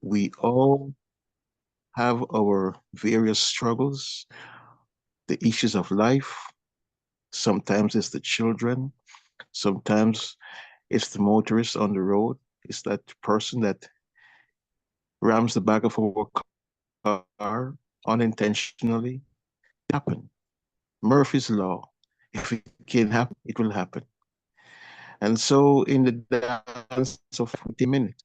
We all have our various struggles, the issues of life. Sometimes it's the children. Sometimes it's the motorist on the road. It's that person that rams the back of our car unintentionally. Happen. Murphy's Law. If it can happen, it will happen. And so, in the dance of 20 minutes,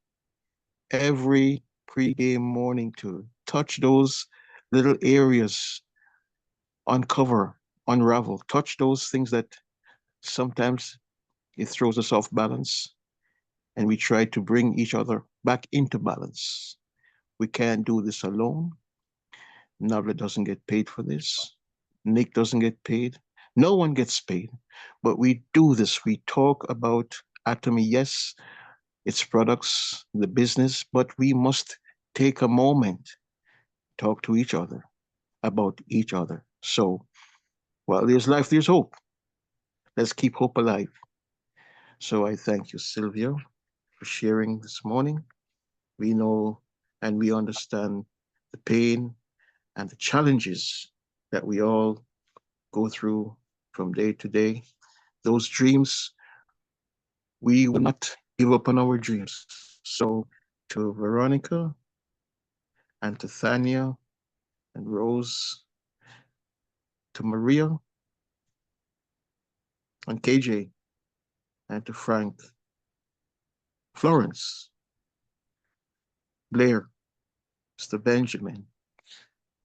every pre-game morning to touch those little areas, uncover, unravel, touch those things that sometimes it throws us off balance, and we try to bring each other back into balance. We can't do this alone. Navla doesn't get paid for this. Nick doesn't get paid. No one gets paid. But we do this. We talk about Atomy, yes, its products, the business, but we must take a moment, talk to each other about each other. So while there's life, there's hope. Let's keep hope alive. So I thank you, Sylvia, for sharing this morning. We know and we understand the pain and the challenges that we all go through from day to day. Those dreams, we will not give up on our dreams. So to Veronica and to Thania and Rose, to Maria and KJ and to Frank, Florence, Blair, Mr. Benjamin,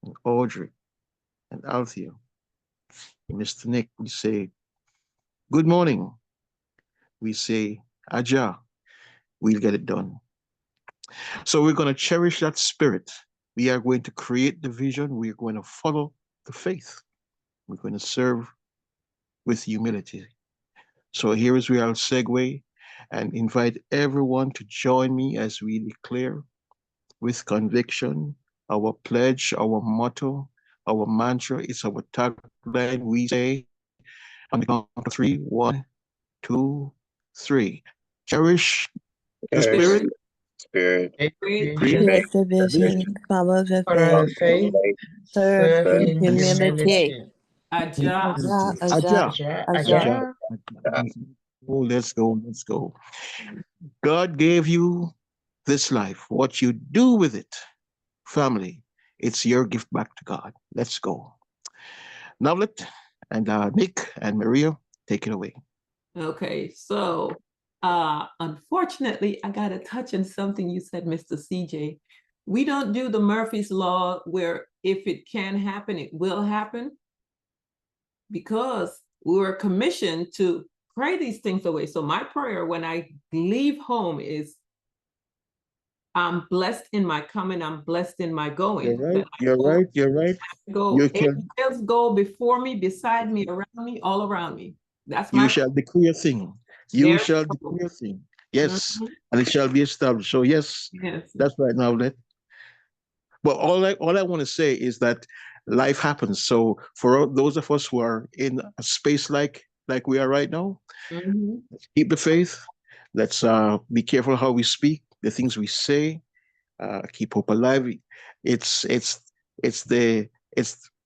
and Audrey and Althea, and Mr. Nick, we say good morning. We say Aja, we'll get it done. So we're going to cherish that spirit. We are going to create the vision. We're going to follow the faith. We're going to serve with humility. So here is where I'll segue and invite everyone to join me as we declare with conviction our pledge, our motto, our mantra. It's our tagline. We say on the count of three, 1, 2, 3. Cherish the spirit. Spirit. Create the vision, follow the faith, serve with humility. Aja. Aja. Oh, let's go, let's go. God gave you this life. What you do with it, family, it's your gift back to God. Let's go. Navlet and Nick and Maria, take it away. Okay, so unfortunately, I got to touch on something you said, Mr. CJ. We don't do the Murphy's Law where if it can happen, it will happen, because we were commissioned to pray these things away. So my prayer when I leave home is, I'm blessed in my coming, I'm blessed in my going. You're right. Go, angels go before me, beside me, around me, all around me. That's my. You shall decree a thing. You shall decree a thing. Yes, and it shall be established. So yes, that's right, Navlet. But all I want to say is that life happens. So for those of us who are in a space like we are right now, let's keep the faith. Let's be careful how we speak, the things we say. Keep hope alive. It's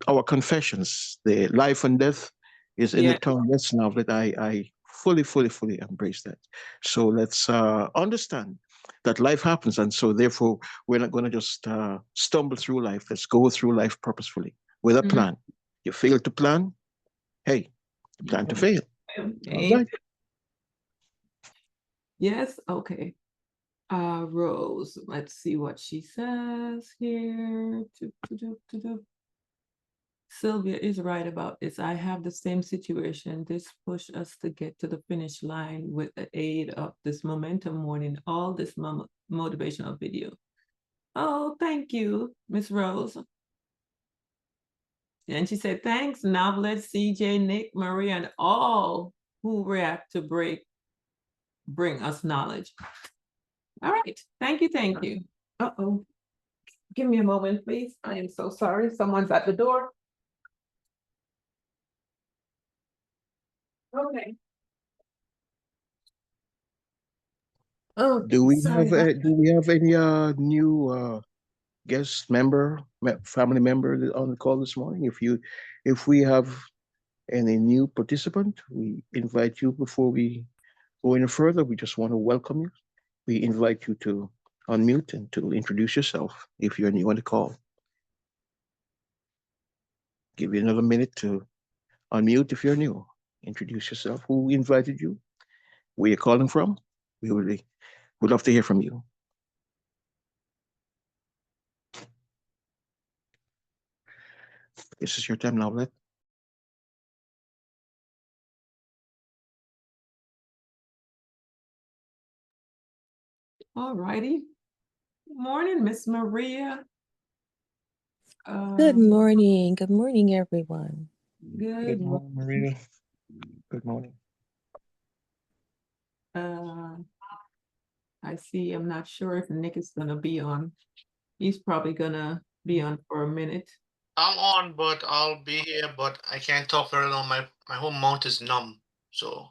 our confessions. The life and death is in the tongue. Yes, now that I fully embrace that. So let's understand that life happens, and so therefore we're not going to just stumble through life. Let's go through life purposefully with a plan. You fail to plan, hey, plan to fail. All right. Yes, okay. Rose, let's see what she says here. Sylvia is right about this. I have the same situation. This pushed us to get to the finish line with the aid of this momentum morning, all this motivational video. Oh, thank you, Miss Rose. And she said, thanks, Novelet, CJ, Nick, Maria, and all who react to bring us knowledge. All right, thank you. Uh-oh. Give me a moment, please. I am so sorry. Someone's at the door. Okay. Oh, Do we sorry. have any new guest member, family member on the call this morning? If we have any new participant, we invite you before we go any further. We just want to welcome you. We invite you to unmute and to introduce yourself if you're new on the call. Give you another minute to unmute if you're new. Introduce yourself. Who invited you? Where you're calling from? We would love to hear from you. This is your time now, let. All righty. Good morning, Miss Maria. Good morning. Good morning, everyone. Good morning, Maria. Good morning. I see. I'm not sure if Nick is gonna be on. He's probably gonna be on for a minute. I'm on, but I'll be here, but I can't talk very long. My whole mouth is numb. So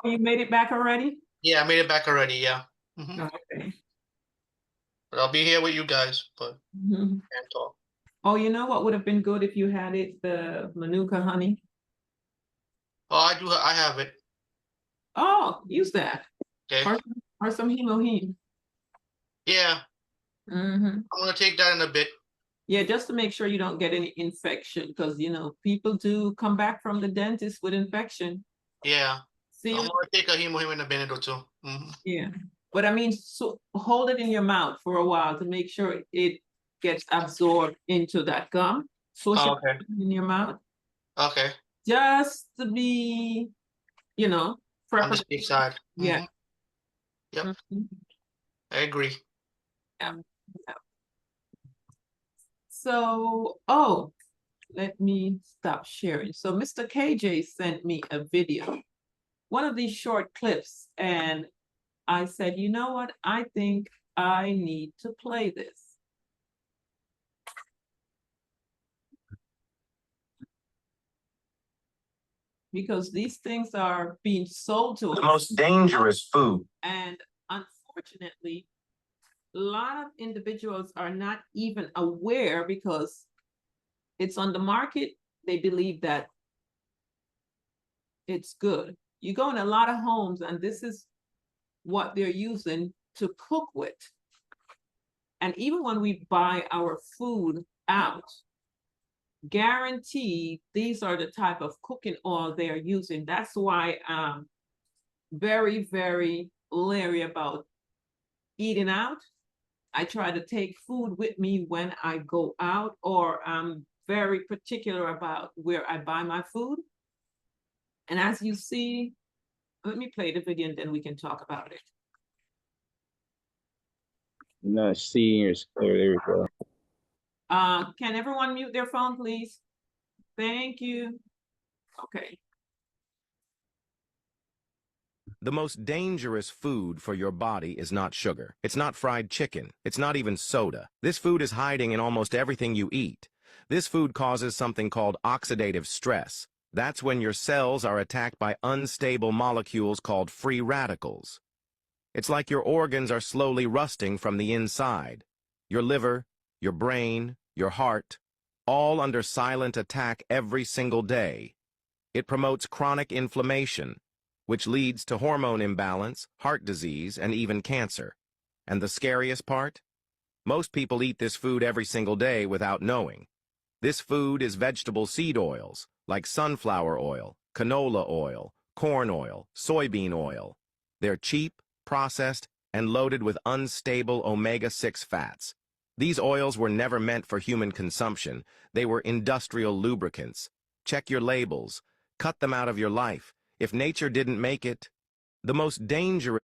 Oh, you made it back already? yeah, I made it back already. Yeah. Okay. But I'll be here with you guys, but Mhm. can't talk. Oh, you know what would have been good if you had it, the Manuka honey? Oh, I do. I have it. Oh, use that. Okay. Or some hemoheme. Yeah. I'm gonna take that in a bit. Yeah, just to make sure you don't get any infection, because you know people do come back from the dentist with infection. Yeah. See, I'm gonna take a hemo in a minute or two. yeah, but I mean, so hold it in your mouth for a while to make sure it gets absorbed into that gum. Swish Oh, it okay. in your mouth, Okay. just to be, you know, On the safe side. Yeah. Yep. I agree. Yeah. So, oh, let me stop sharing. So Mr. KJ sent me a video, one of these short clips, and I said, you know what? I think I need to play this. Because these things are being sold to us. The most dangerous food. And unfortunately, a lot of individuals are not even aware because it's on the market. They believe that it's good. You go in a lot of homes and this is what they're using to cook with. And even when we buy our food out, guaranteed these are the type of cooking oil they're using. That's why I'm very, very leery about eating out. I try to take food with me when I go out, or I'm very particular about where I buy my food. And as you see, let me play the video and then we can talk about it. Not seeing your screen. There we go. Can everyone mute their phone, please? Thank you. Okay. The most dangerous food for your body is not sugar. It's not fried chicken. It's not even soda. This food is hiding in almost everything you eat. This food causes something called oxidative stress. That's when your cells are attacked by unstable molecules called free radicals. It's like your organs are slowly rusting from the inside. Your liver, your brain, your heart, all under silent attack every single day. It promotes chronic inflammation, which leads to hormone imbalance, heart disease, and even cancer. And the scariest part? Most people eat this food every single day without knowing. This food is vegetable seed oils, like sunflower oil, canola oil, corn oil, soybean oil. They're cheap, processed, and loaded with unstable omega-6 fats. These oils were never meant for human consumption. They were industrial lubricants. Check your labels. Cut them out of your life. If nature didn't make it, the most dangerous...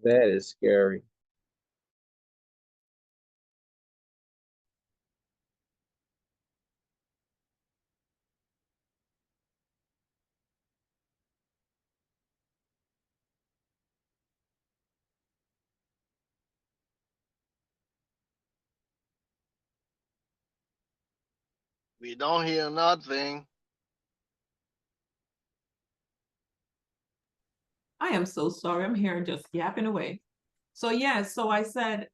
That is scary. We don't hear nothing. I am so sorry. I'm here just yapping away. So yeah, so I said,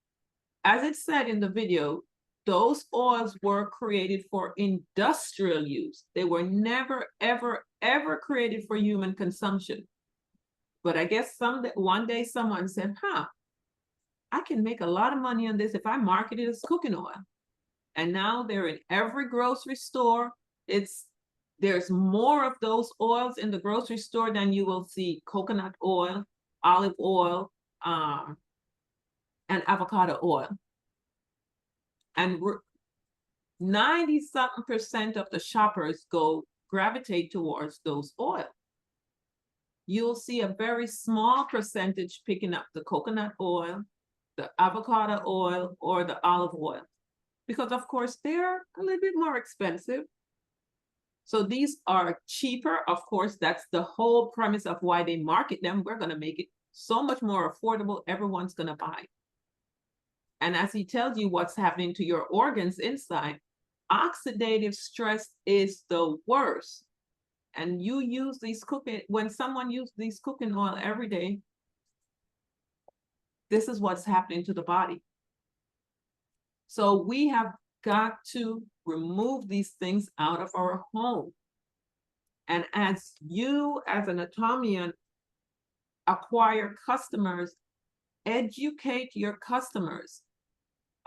as it said in the video, those oils were created for industrial use. They were never, ever, ever created for human consumption. But I guess one day someone said, huh, I can make a lot of money on this if I market it as cooking oil. And now they're in every grocery store. There's more of those oils in the grocery store than you will see coconut oil, olive oil, and avocado oil. And 90-something% of the shoppers gravitate towards those oils. You'll see a very small percentage picking up the coconut oil, the avocado oil, or the olive oil, because of course they're a little bit more expensive. So these are cheaper. Of course, that's the whole premise of why they market them. We're going to make it so much more affordable. Everyone's going to buy. And as he tells you what's happening to your organs inside, oxidative stress is the worst. And you use when someone uses these cooking oil every day, this is what's happening to the body. So we have got to remove these things out of our home. And as you, as an Atomian, acquire customers, educate your customers.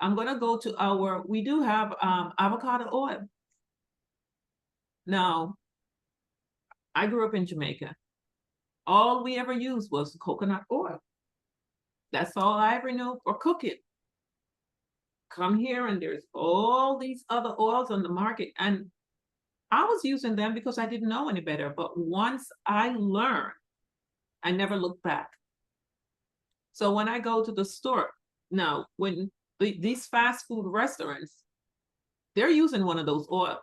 I'm going to go to we do have avocado oil. Now, I grew up in Jamaica. All we ever used was coconut oil. That's all I ever knew for cooking. Come here and there's all these other oils on the market. And I was using them because I didn't know any better. But once I learned, I never looked back. So when I go to the store, now, when these fast food restaurants, they're using one of those oils.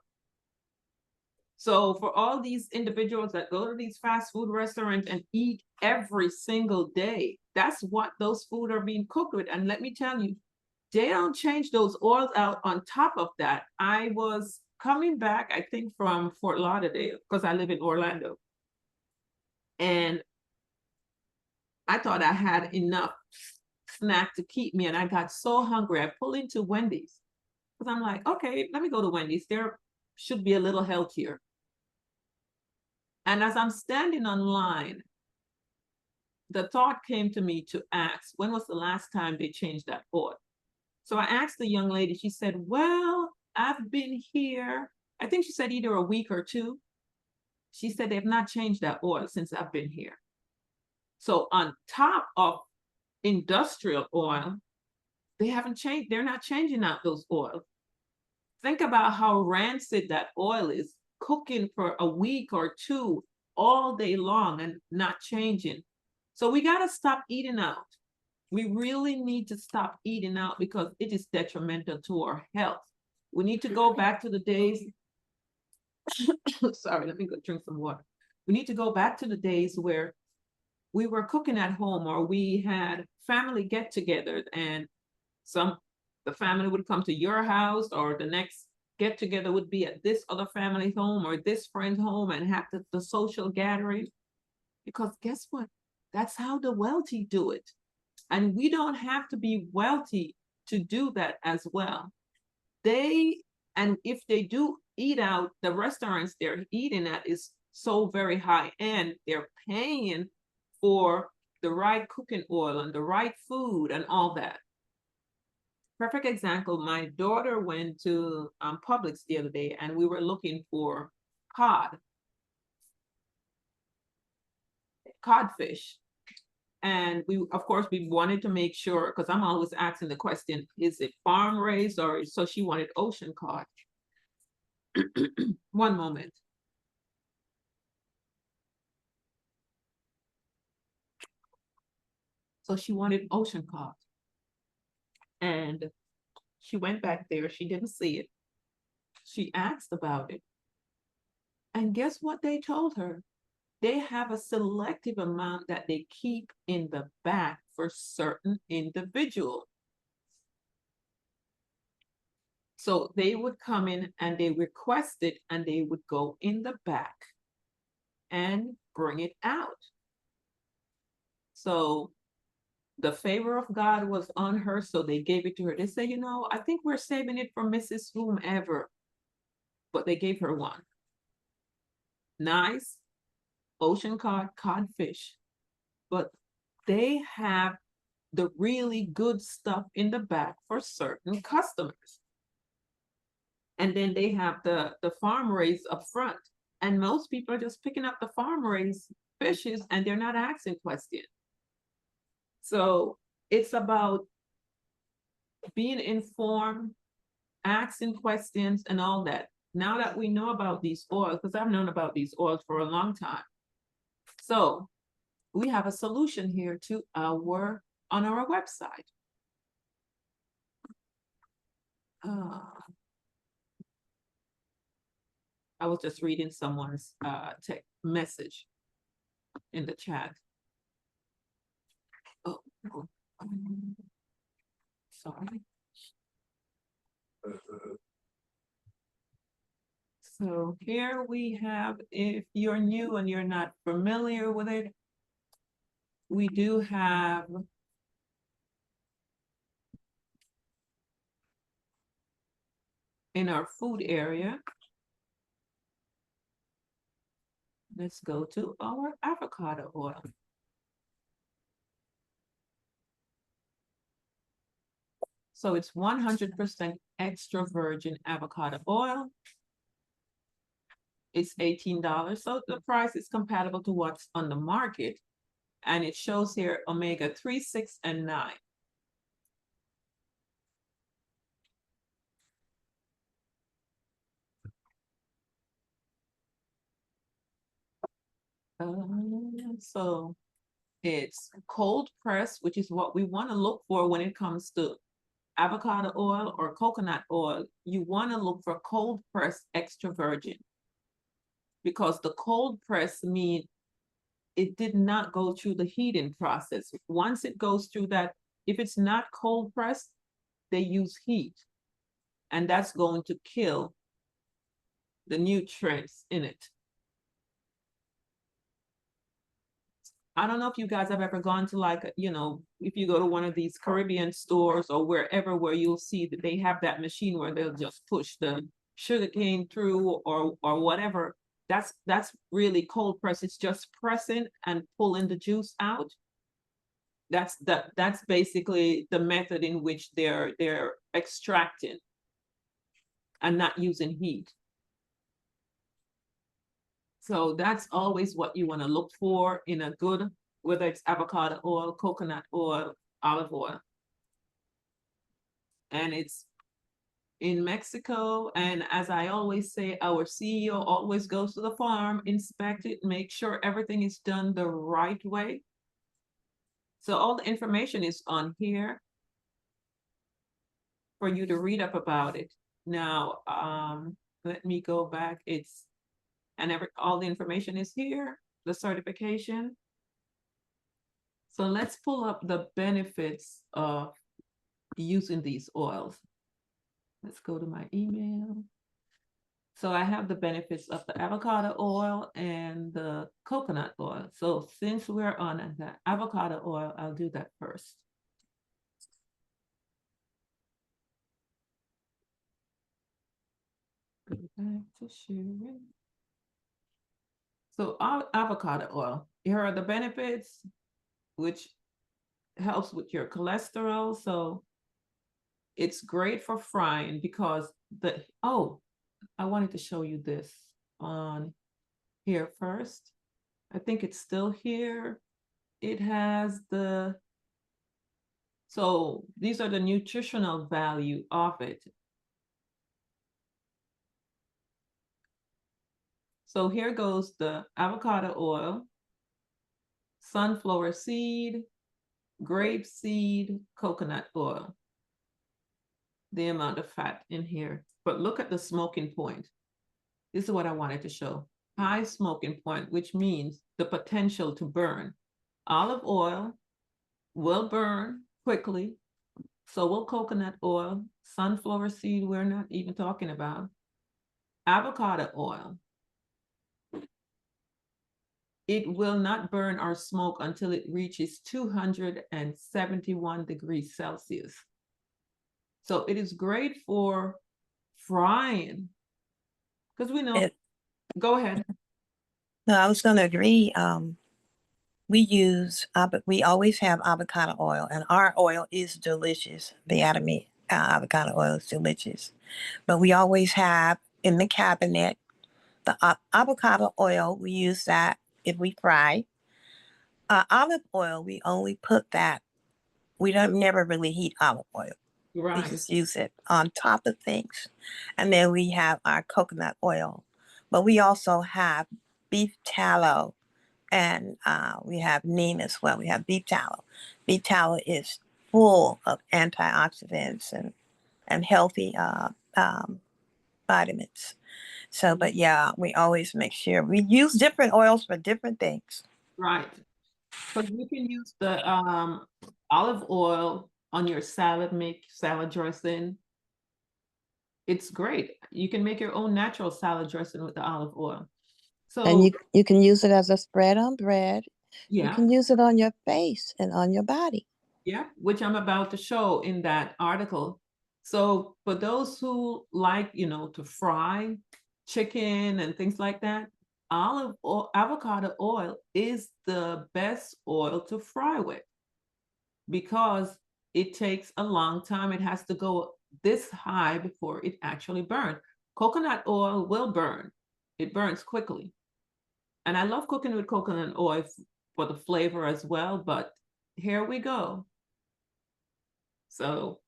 So for all these individuals that go to these fast food restaurants and eat every single day, that's what those food are being cooked with. And let me tell you, they don't change those oils out on top of that. I was coming back, I think, from Fort Lauderdale, because I live in Orlando. And I thought I had enough snack to keep me. And I got so hungry. I pulled into Wendy's because I'm like, okay, let me go to Wendy's. There should be a little healthier. And as I'm standing on line, the thought came to me to ask, when was the last time they changed that oil? So I asked the young lady, she said, well, I've been here. I think she said either a week or two. She said they've not changed that oil since I've been here. So on top of industrial oil, they haven't changed. They're not changing out those oils. Think about how rancid that oil is, cooking for a week or two all day long and not changing. So we got to stop eating out. We really need to stop eating out because it is detrimental to our health. We need to go back to the days. Sorry, let me go drink some water. We need to go back to the days where we were cooking at home, or we had family get-togethers, and the family would come to your house, or the next get-together would be at this other family's home or this friend's home, and have the social gathering. Because guess what? That's how the wealthy do it. And we don't have to be wealthy to do that as well. And if they do eat out, the restaurants they're eating at is so very high end. They're paying for the right cooking oil and the right food and all that. Perfect example, my daughter went to Publix the other day, and we were looking for codfish. And of course, we wanted to make sure, because I'm always asking the question, is it farm raised? Or so she wanted ocean cod. One moment. So she wanted ocean cod. And she went back there. She didn't see it. She asked about it. And guess what they told her? They have a selective amount that they keep in the back for certain individuals. So they would come in and they request it and they would go in the back and bring it out. So the favor of God was on her, so they gave it to her. They said, I think we're saving it for Mrs. Whomever, but they gave her one. Nice ocean codfish, but they have the really good stuff in the back for certain customers. And then they have the farm raised up front. And most people are just picking up the farm raised fishes and they're not asking questions. So it's about being informed, asking questions, and all that. Now that we know about these oils, because I've known about these oils for a long time. So we have a solution here to on our website. I was just reading someone's message in the chat. Oh, sorry. So here we have, if you're new and you're not familiar with it, we do have in our food area, let's go to our avocado oil. So it's 100% extra virgin avocado oil. It's $18. So the price is compatible to what's on the market. And it shows here omega-3, 6, and 9. So it's cold pressed, which is what we want to look for when it comes to avocado oil or coconut oil. You want to look for cold pressed extra virgin, because the cold press means it did not go through the heating process. Once it goes through that, if it's not cold pressed, they use heat, and that's going to kill the nutrients in it. I don't know if you guys have ever gone to, like, if you go to one of these Caribbean stores or wherever, where you'll see that they have that machine where they'll just push the sugar cane through or whatever. That's really cold press. It's just pressing and pulling the juice out. That's basically the method in which they're extracting and not using heat. So that's always what you want to look for in a good, whether it's avocado oil, coconut oil, olive oil. And it's in Mexico. And as I always say, our CEO always goes to the farm, inspect it, make sure everything is done the right way. So all the information is on here for you to read up about it. Now, let me go back. All the information is here, the certification. So let's pull up the benefits of using these oils. Let's go to my email. So I have the benefits of the avocado oil and the coconut oil. So since we're on the avocado oil, I'll do that first. Go back to sharing. So avocado oil, here are the benefits, which helps with your cholesterol. So it's great for frying because I wanted to show you this on here first. I think it's still here. It has so these are the nutritional value of it. So here goes the avocado oil, sunflower seed, grape seed, coconut oil. The amount of fat in here. But look at the smoking point. This is what I wanted to show. High smoking point, which means the potential to burn. Olive oil will burn quickly. So will coconut oil, sunflower seed, we're not even talking about, avocado oil. It will not burn or smoke until it reaches 271 degrees Celsius. So it is great for frying. Because we know, go ahead. No, I was going to agree. We always have avocado oil, and our oil is delicious. The Atomy avocado oil is delicious. But we always have in the cabinet the avocado oil. We use that if we fry. Olive oil, we only put that. We don't never really heat olive oil. Right. We just use it on top of things. And then we have our coconut oil. But we also have beef tallow, and we have neem as well. We have beef tallow. Beef tallow is full of antioxidants and healthy vitamins. So, but yeah, we always make sure we use different oils for different things. Right. Because you can use the olive oil on your salad, make salad dressing. It's great. You can make your own natural salad dressing with the olive oil. So, and you can use it as a spread on bread. Yeah. You can use it on your face and on your body. Yeah, which I'm about to show in that article. So for those who like, to fry chicken and things like that, olive oil, avocado oil is the best oil to fry with because it takes a long time. It has to go this high before it actually burns. Coconut oil will burn. It burns quickly. And I love cooking with coconut oil for the flavor as well, but here we go. So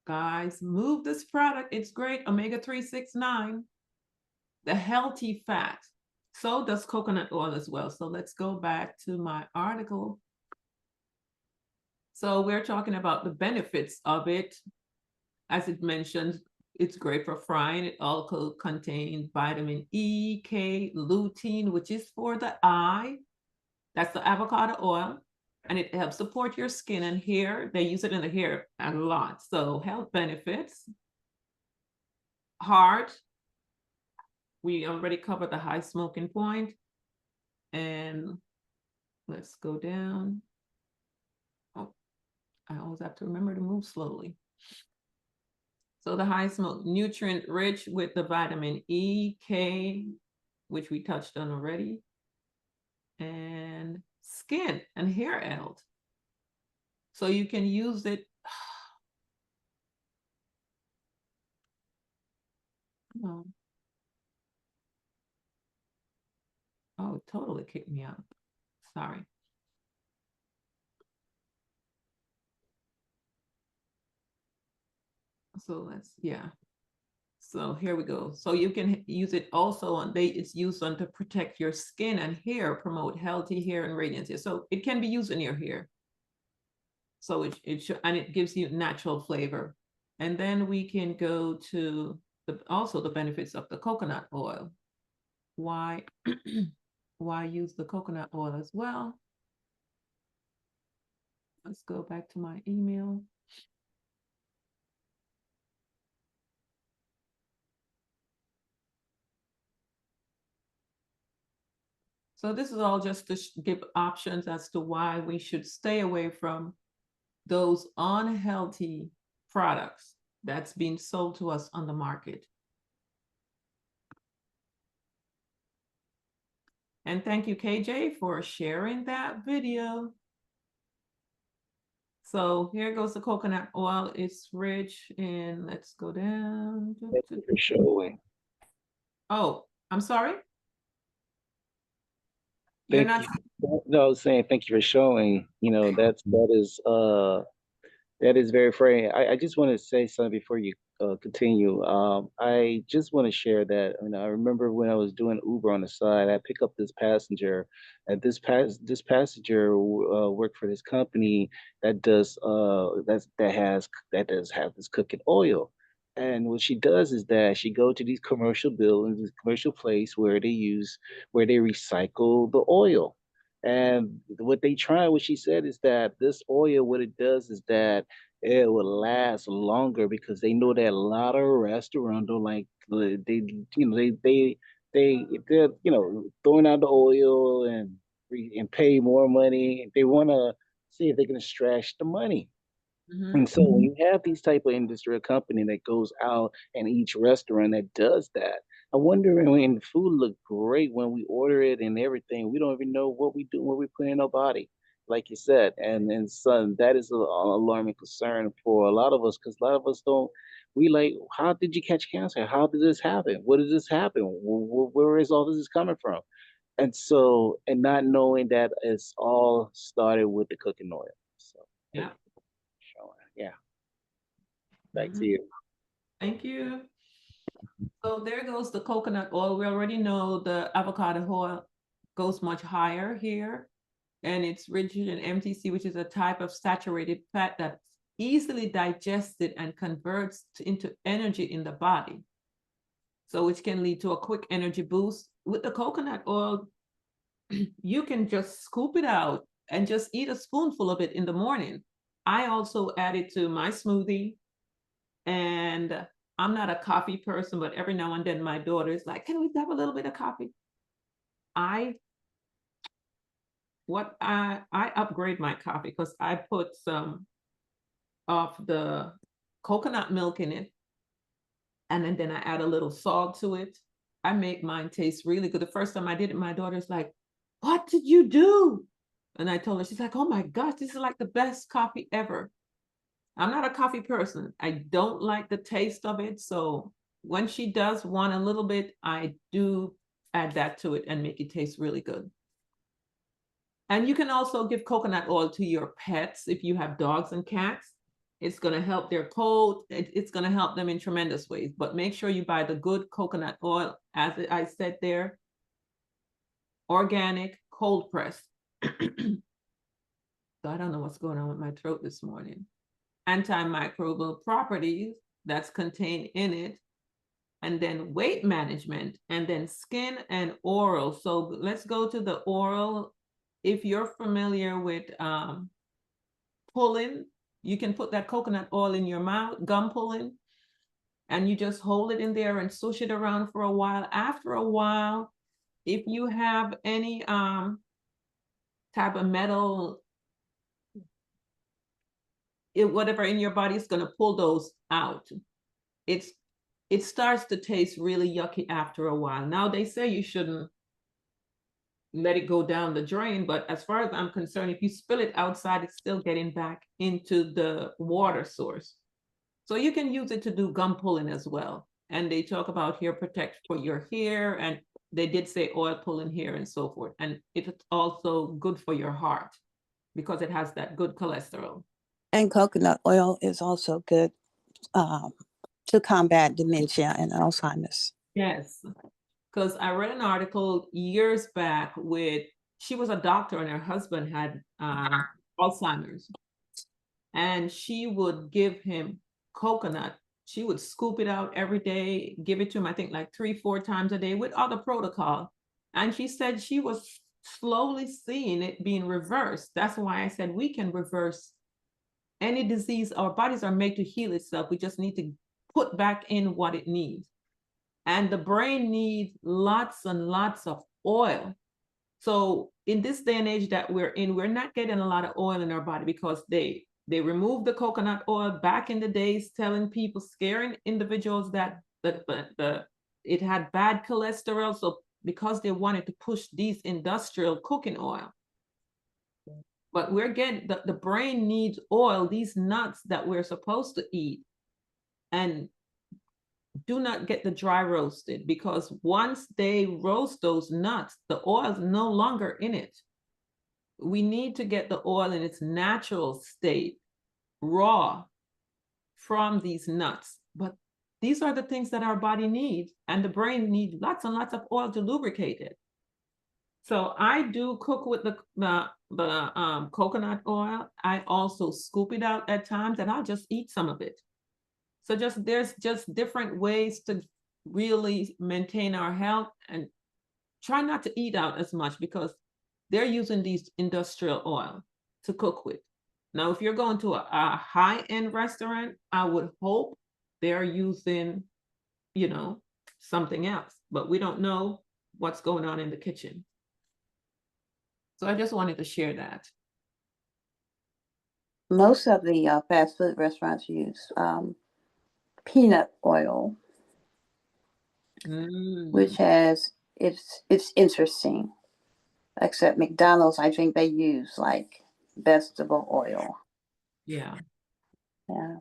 guys, move this product. It's great. Omega-369, the healthy fat. So does coconut oil as well. So let's go back to my article. So we're talking about the benefits of it. As it mentions, it's great for frying. It also contains vitamin E, K, lutein, which is for the eye. That's the avocado oil. And it helps support your skin and hair. They use it in the hair a lot. So health benefits. Heart. We already covered the high smoking point. And let's go down. Oh, I always have to remember to move slowly. So the high smoke, nutrient rich with the vitamin E, K, which we touched on already. And skin and hair health. So you can use it. Oh, it totally kicked me out. Sorry. So yeah. So here we go. So you can use it also on it's used on to protect your skin and hair, promote healthy hair and radiance. So it can be used in your hair. So and it gives you natural flavor. And then we can go to also the benefits of the coconut oil. Why use the coconut oil as well? Let's go back to my email. So this is all just to give options as to why we should stay away from those unhealthy products that's being sold to us on the market. And thank you, KJ, for sharing that video. So here goes the coconut oil. It's rich in, let's go down. Thank you for showing. Oh, I'm sorry? You're not. No, I was saying thank you for showing. That is very frightening. I just want to say something before you continue. I just want to share that. I remember when I was doing Uber on the side, I picked up this passenger, and this passenger worked for this company that does have this cooking oil. And what she does is that she go to these commercial buildings, this commercial place where they recycle the oil. And what she said is that this oil, what it does is that it will last longer because they know that a lot of restaurants don't like they they're throwing out the oil and and pay more money. They want to see if they can extract the money. Mhm. And so when you have these type of industrial company that goes out and each restaurant that does that, I wonder when the food look great when we order it and everything, we don't even know what we do, what we put in our body, like you said. And son, that is an alarming concern for a lot of us because a lot of us don't. We like, how did you catch cancer? How did this happen? What did this happen? Where is all this is coming from? And so, and not knowing that it's all started with the cooking oil. So, Yeah. yeah. Back to Mhm. you. Thank you. So there goes the coconut oil. We already know the avocado oil goes much higher here, and it's rich in MTC, which is a type of saturated fat that's easily digested and converts into energy in the body. So which can lead to a quick energy boost. With the coconut oil, you can just scoop it out and just eat a spoonful of it in the morning. I also add it to my smoothie, and I'm not a coffee person, but every now and then my daughter is like, "Can we have a little bit of coffee?" I I upgrade my coffee because I put some of the coconut milk in it, and then I add a little salt to it. I make mine taste really good. The first time I did it, my daughter's like, "What did you do?" And I told her, she's like, "Oh my gosh, this is like the best coffee ever." I'm not a coffee person. I don't like the taste of it. So when she does want a little bit, I do add that to it and make it taste really good. And you can also give coconut oil to your pets if you have dogs and cats. It's going to help their coat. It's going to help them in tremendous ways. But make sure you buy the good coconut oil, as I said there, organic, cold pressed. So I don't know what's going on with my throat this morning. Antimicrobial properties that's contained in it, and then weight management, and then skin and oral. So let's go to the oral. If you're familiar with pulling, you can put that coconut oil in your mouth, gum pulling, and you just hold it in there and swoosh it around for a while. After a while, if you have any type of metal, whatever in your body, is going to pull those out. It's it starts to taste really yucky after a while. Now they say you shouldn't let it go down the drain, but as far as I'm concerned, if you spill it outside, it's still getting back into the water source. So you can use it to do gum pulling as well. And they talk about hair protect for your hair, and they did say oil pulling hair and so forth. And it's also good for your heart because it has that good cholesterol. And coconut oil is also good um, to combat dementia and Alzheimer's. Yes, because I read an article years back with, she was a doctor and her husband had Alzheimer's, and she would give him coconut. She would scoop it out every day, give it to him, I think like 3-4 times a day with other protocol. And she said she was slowly seeing it being reversed. That's why I said we can reverse any disease. Our bodies are made to heal itself. We just need to put back in what it needs. And the brain needs lots and lots of oil. So in this day and age that we're in, we're not getting a lot of oil in our body because they removed the coconut oil back in the days, telling people, scaring individuals that it had bad cholesterol. So because they wanted to push these industrial cooking oil. But we're getting the brain needs oil, these nuts that we're supposed to eat. And do not get the dry roasted, because once they roast those nuts, the oil is no longer in it. We need to get the oil in its natural state, raw, from these nuts. But these are the things that our body needs, and the brain needs lots and lots of oil to lubricate it. So I do cook with the coconut oil. I also scoop it out at times, and I'll just eat some of it. So there's just different ways to really maintain our health, and try not to eat out as much because they're using these industrial oil to cook with. Now, if you're going to a high-end restaurant, I would hope they're using, you know, something else, but we don't know what's going on in the kitchen. So I just wanted to share that. Most of the fast food restaurants use peanut oil, which has it's interesting. Except McDonald's, I think they use like vegetable oil. Yeah. Yeah.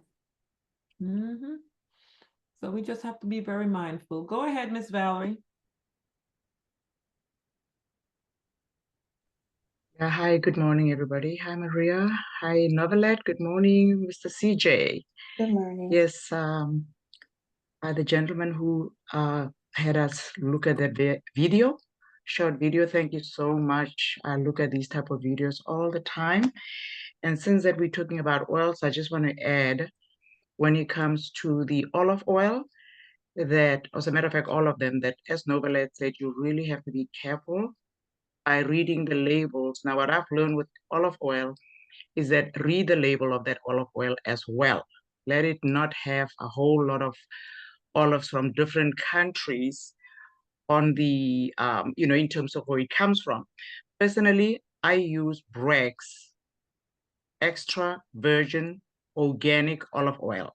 So we just have to be very mindful. Go ahead, Miss Valerie. Yeah, hi, good morning, everybody. Hi, Maria. Hi, Novelette. Good morning, Mr. CJ. Good morning. Yes, the gentleman who had us look at that video, short video, thank you so much. I look at these type of videos all the time. And since that we're talking about oils, I just want to add, when it comes to the olive oil, that, as a matter of fact, all of them, that as Novelette said, you really have to be careful by reading the labels. Now, what I've learned with olive oil is that read the label of that olive oil as well. Let it not have a whole lot of olives from different countries on the, in terms of where it comes from. Personally, I use Bragg's extra virgin organic olive oil.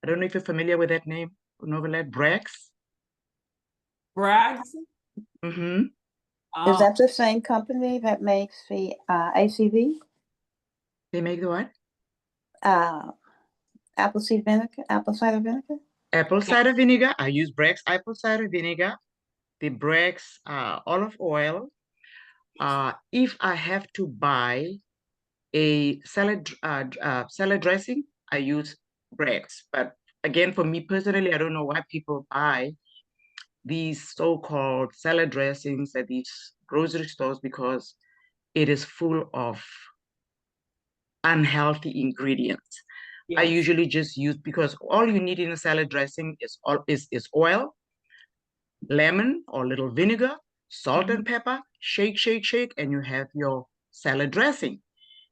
I don't know if you're familiar with that name, Novelette. Bragg's. Bragg's? Mm-hmm. Is that the same company that makes the ACV? They make the what? Apple cider vinegar? Apple cider vinegar? Apple cider vinegar. I use Bragg's apple cider vinegar, the Bragg's olive oil. If I have to buy a salad dressing, I use Bragg's. But again, for me personally, I don't know why people buy these so-called salad dressings at these grocery stores, because it is full of unhealthy ingredients. Yes. I usually just use, because all you need in a salad dressing is oil, lemon or little vinegar, salt and pepper, shake, shake, shake, and you have your salad dressing.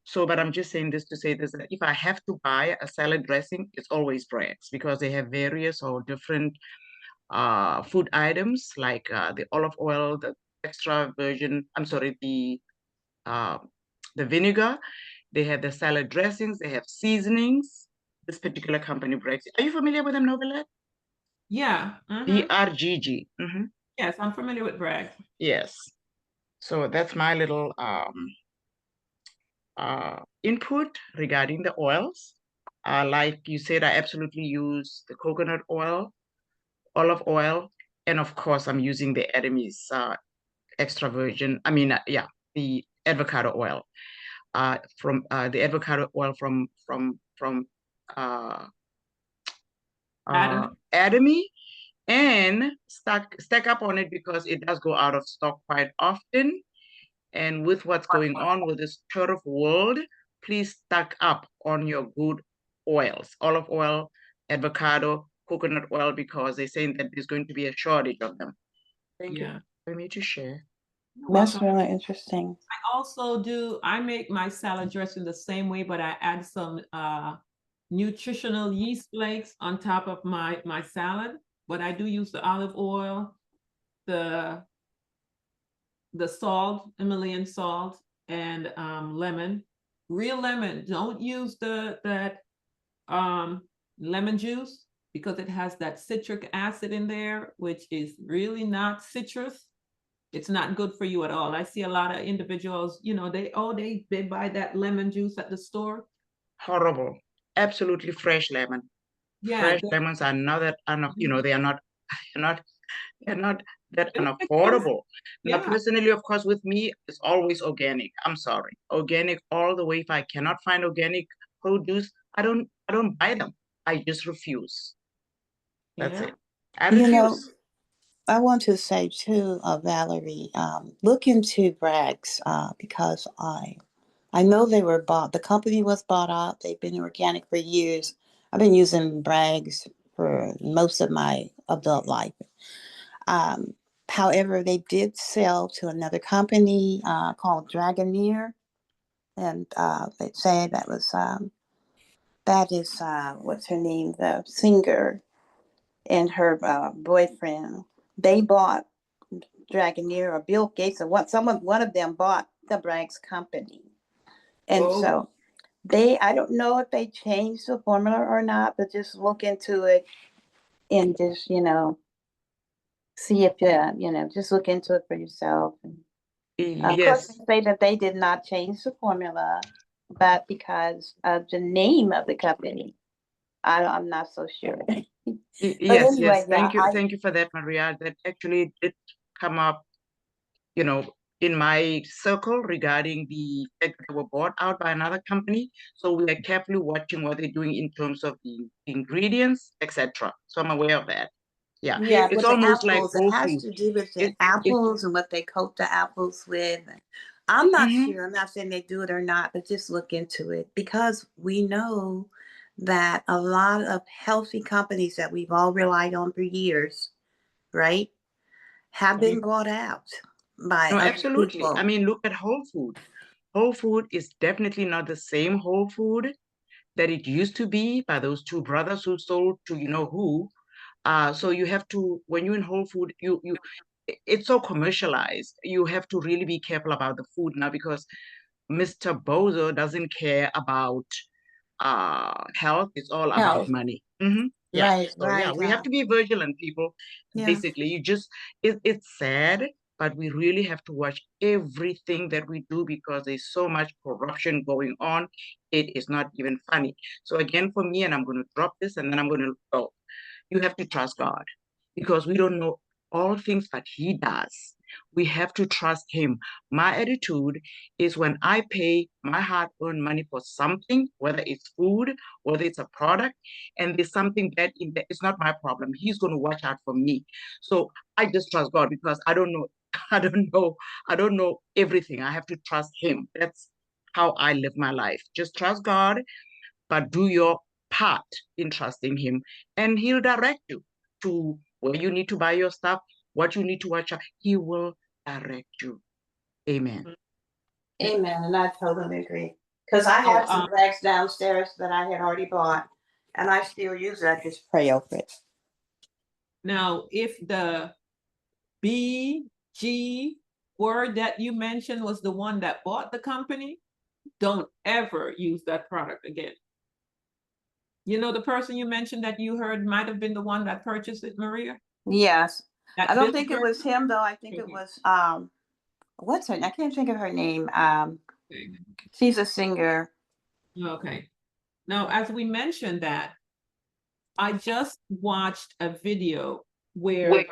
So, but I'm just saying this to say this, that if I have to buy a salad dressing, it's always Bragg's, because they have various or different food items, like the olive oil, the extra virgin, the vinegar. They have the salad dressings, they have seasonings. This particular company, Bragg's. Are you familiar with them, Novelette? Yeah. BRGG. Yes, I'm familiar with Bragg. Yes. So that's my little input regarding the oils. Like you said, I absolutely use the coconut oil, olive oil, and of course, I'm using the Atomy's extra virgin. The avocado oil. From the avocado oil from Atomy, and stack up on it, because it does go out of stock quite often. And with what's going on with this turf world, please stack up on your good oils, olive oil, avocado, coconut oil, because they're saying that there's going to be a shortage of them. Thank you for me to share. That's really interesting. I make my salad dressing the same way, but I add some nutritional yeast flakes on top of my salad. But I do use the olive oil, the salt, Himalayan salt, and lemon. Real lemon. Don't use that lemon juice, because it has that citric acid in there, which is really not citrus. It's not good for you at all. I see a lot of individuals, they buy that lemon juice at the store. Horrible. Absolutely fresh lemon. Yeah, fresh lemons are not that they are not that unaffordable. Now, personally, of course, with me, it's always organic. I'm sorry, organic all the way. If I cannot find organic produce, I don't buy them. I just refuse. That's it. I refuse. I want to say too, Valerie, look into Bragg's because I know they were bought. The company was bought out. They've been organic for years. I've been using Bragg's for most of my adult life. However, they did sell to another company called Dragoneer. and they say that is what's her name, the singer, and her boyfriend. They bought Dragoneer, or Bill Gates, or one of them bought the Bragg's company, and Oh, so I don't know if they changed the formula or not, but just look into it and just see if just look into it for yourself. And of course, Yes, they say that they did not change the formula, but because of the name of the company, I'm not so sure. But yes, anyway, yes. yeah, Thank you for that, Maria. That actually did come up, you know, in my circle regarding the fact that they were bought out by another company. So we are carefully watching what they're doing in terms of the ingredients, etc. So I'm aware of that. Yeah, yeah, it's with the almost like apples, it Whole has Foods. to do with the It apples and what they coat the apples with. I'm not mhm. sure. I'm not saying they do it or not, but just look into it because we know that a lot of healthy companies that we've all relied on for years, right, have been bought out by No, other absolutely. I people. mean, look at Whole Food. Whole Food is definitely not the same Whole Food that it used to be by those two brothers who sold to you know who. So you have to, when you're in Whole Food, it's so commercialized. You have to really be careful about the food now because Mr. Bozo doesn't care about health. It's all about Health. money. Yeah. Right, So yeah, right. we have to be vigilant, people. Yeah. Basically, it's sad, but we really have to watch everything that we do because there's so much corruption going on. It is not even funny. So again, for me, and I'm going to drop this, and then I'm going to go. You have to trust God because we don't know all things that He does. We have to trust Him. My attitude is when I pay my hard earned money for something, whether it's food, whether it's a product, and there's something bad in there, it's not my problem. He's going to watch out for me. So I just trust God because I don't know. I don't know everything. I have to trust Him. That's how I live my life. Just trust God, but do your part in trusting Him, and He'll direct you to where you need to buy your stuff, what you need to watch out. He will direct you. Amen. Amen. And I totally agree. Because I so have some bags downstairs that I had already bought, and I still use it. I just pray over it. now if the BG word that you mentioned was the one that bought the company, don't ever use that product again. You know, the person you mentioned that you heard might have been the one that purchased it, Maria? Yes. I That don't Billy think it was person? him though. I think it Okay. was what's her I can't think of her name. Okay. She's a singer. Okay. Now, as we mentioned that, I just watched a video where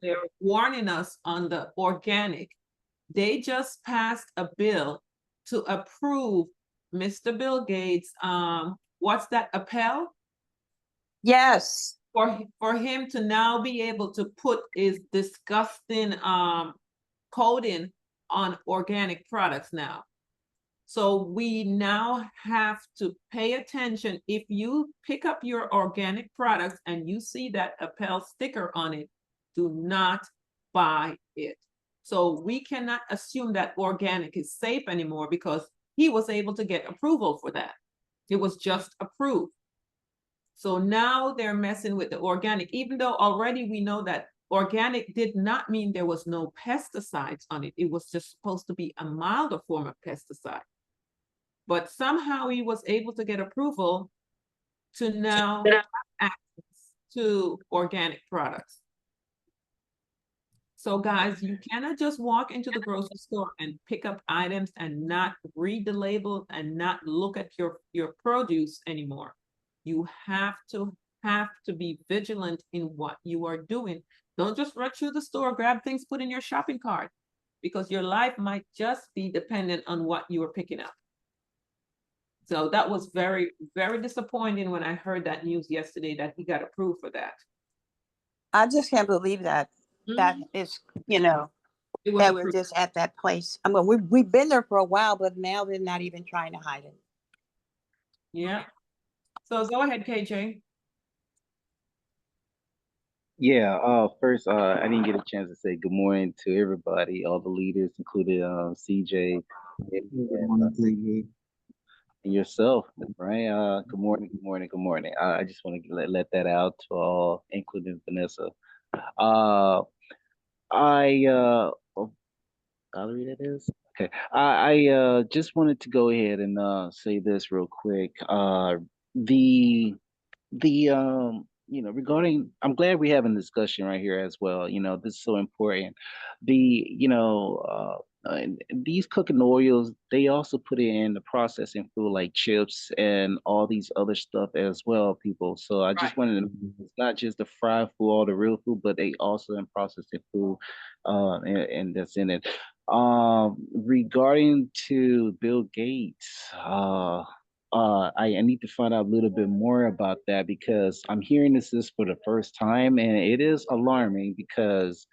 they're warning us on the organic. They just passed a bill to approve Mr. Bill Gates, what's that, appel? Yes. For him to now be able to put his disgusting coating on organic products now. So we now have to pay attention. If you pick up your organic products and you see that Appel sticker on it, do not buy it. So we cannot assume that organic is safe anymore because he was able to get approval for that. It was just approved. So now they're messing with the organic, even though already we know that organic did not mean there was no pesticides on it. It was just supposed to be a milder form of pesticide. But somehow he was able to get approval to now have access to organic products. So guys, you cannot just walk into the grocery store and pick up items and not read the label and not look at your produce anymore. You have to be vigilant in what you are doing. Don't just run through the store, grab things, put in your shopping cart, because your life might just be dependent on what you are picking up. So that was very, very disappointing when I heard that news yesterday that he got approved for that. I just can't believe that is, It was that we're approved. just at that place. I mean, we've been there for a while, but now they're not even trying to hide it. Yeah. So go ahead, KJ. Yeah, first, I didn't get a chance to say good morning to everybody, all the leaders, including CJ, Good Yeah. morning to you. And yourself, right? Good morning, good morning, good morning. I just want to let that out to all, including Vanessa. Uh, oh, Valerie, that is. Okay. I just wanted to go ahead and say this real quick. The regarding, I'm glad we're having a discussion right here as well. This is so important. And these cooking oils, they also put it in the processing food like chips and all these other stuff as well, people. So I just Right. wanted to know, it's not just the fried food or the real food, but they also in processing food, and that's in it. Regarding to Bill Gates, I need to find out a little bit more about that because I'm hearing this for the first time, and it is alarming because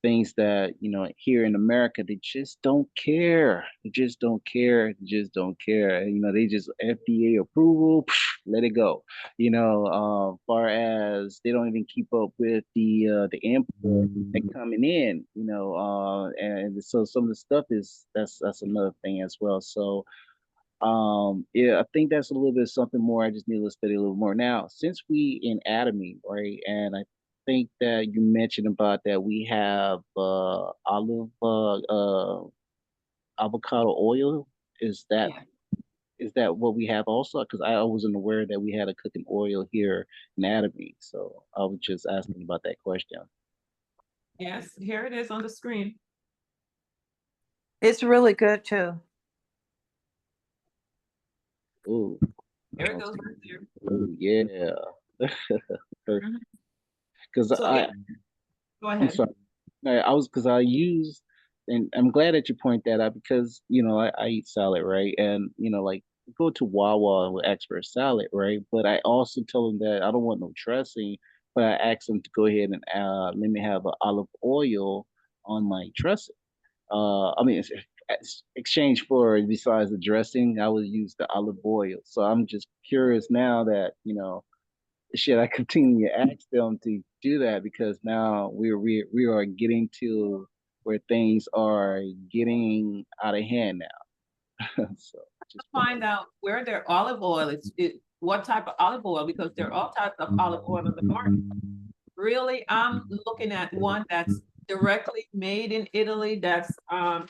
things that here in America, they just don't care. They just don't care. They just don't care. They just FDA approval, let it go. Far as they don't even keep up with the import that coming in. And so some of the stuff is that's another thing as well. So yeah, I think that's a little bit something more. I just need to study a little more. Now, since we in Atomy, right, and I think that you mentioned about that we have avocado oil. Is that Yeah. is that what we have also? Because I wasn't aware that we had a cooking oil here in Atomy, so I was just asking about that question. Yes, here it is on the screen. It's really good too. Ooh, There it goes right there. ooh, yeah. Mhm. Because So yeah, go I'm ahead. sorry. I was because I use, and I'm glad that you point that out because I eat salad, right? And like go to Wawa with expert salad, right? But I also tell them that I don't want no dressing, but I ask them to go ahead and let me have an olive oil on my dressing. I mean, exchange for besides the dressing, I would use the olive oil. So I'm just curious now that should I continue to ask them to do that because now we are getting to where things are getting out of hand now. So just Find out where their olive oil is, what type of olive oil, because there are all types of olive oil on the market. Really, I'm looking at one that's directly made in Italy, that's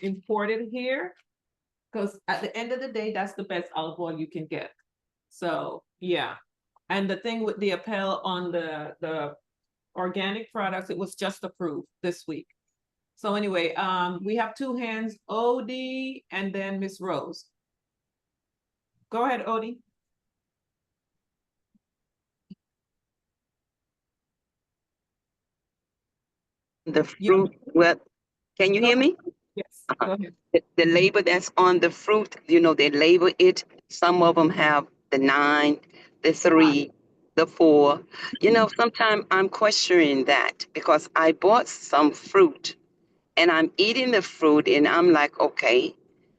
imported here, because at the end of the day, that's the best olive oil you can get. So yeah. And the thing with the appel on the organic products, it was just approved this week. So anyway, we have two hands, Odie and then Miss Rose. Go ahead, Odie. The Yeah, fruit, well, can you go hear ahead. me? Yes, Uh-huh. go ahead. The label that's on the fruit, they label it. Some of them have the 9, the 3, the 4. Sometimes I'm questioning that because I bought some fruit and I'm eating the fruit and I'm like, okay,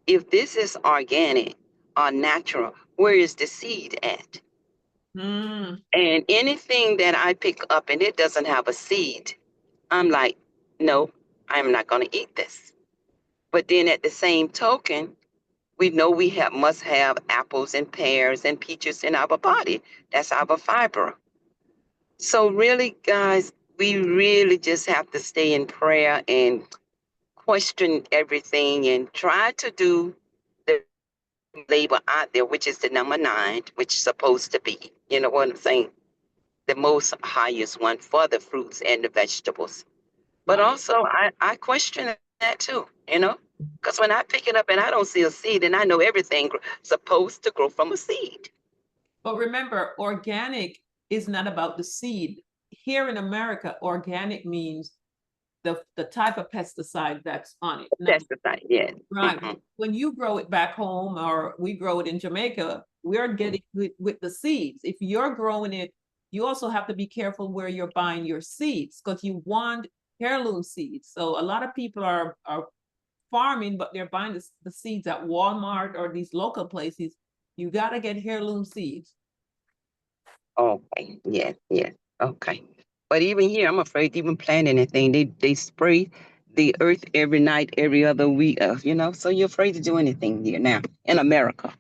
if this is organic or natural, where is the seed at? Mm, And anything that I pick up and it doesn't have a seed, I'm like, no, I'm not going to eat this. But then at the same token, we know we must have apples and pears and peaches in our body. That's our fiber. So really, guys, we really just have to stay in prayer and question everything and try to do the label out there, which is the number 9, which is supposed to be, you know what I'm saying, the most highest one for the fruits and the vegetables. But right. also, I question that too, because when I pick it up and I don't see a seed, and I know everything supposed to grow from a seed. But remember, organic is not about the seed. Here in America, organic means the type of pesticide that's on it. Now, That's the thing, yeah. right, Hmm. when you grow it back home or we grow it in Jamaica, we're getting with the seeds. If you're growing it, you also have to be careful where you're buying your seeds because you want heirloom seeds. So a lot of people are farming, but they're buying the seeds at Walmart or these local places. You got to get heirloom seeds. Okay, yeah, yeah, okay. But even here, I'm afraid to even plant anything. They spray the earth every night, every other week, so you're afraid to do anything here now in America,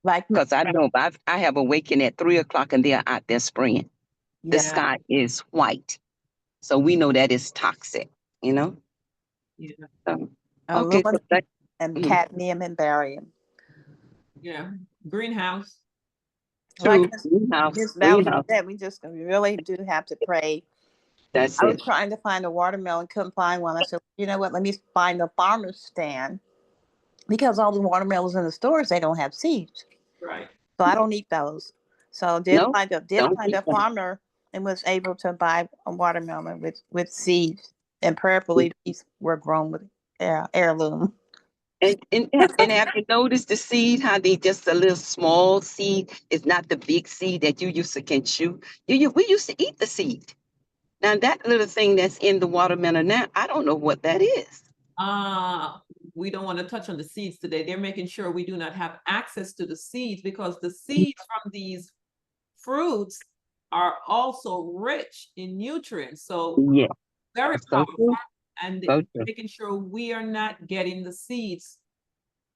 Like, because I know I have awakened at 3 o'clock and they're out there spraying. The yeah, sky is white. So we know that is toxic, you know? Yeah. So, okay, aluminum so that, and mhm, cadmium and barium. Yeah. Greenhouse. Like true, greenhouse, Miss Valerie greenhouse, said, we really do have to pray. that's I was it. trying to find a watermelon, couldn't find one. I said, you know what? Let me find a farmer's stand because all the watermelons in the stores they don't have seeds, Right. so I don't eat those. So No, did don't find eat a that. farmer and was able to buy a watermelon with seeds, and prayerfully these were grown with heirloom. And have you noticed the seed, how they just a little small seed is not the big seed that you used to can chew? We used to eat the seed. Now that little thing that's in the watermelon now, I don't know what that is. We don't want to touch on the seeds today. They're making sure we do not have access to the seeds because the seeds from these fruits are also rich in nutrients. So Yeah, very so powerful. true, And so true. making sure we are not getting the seeds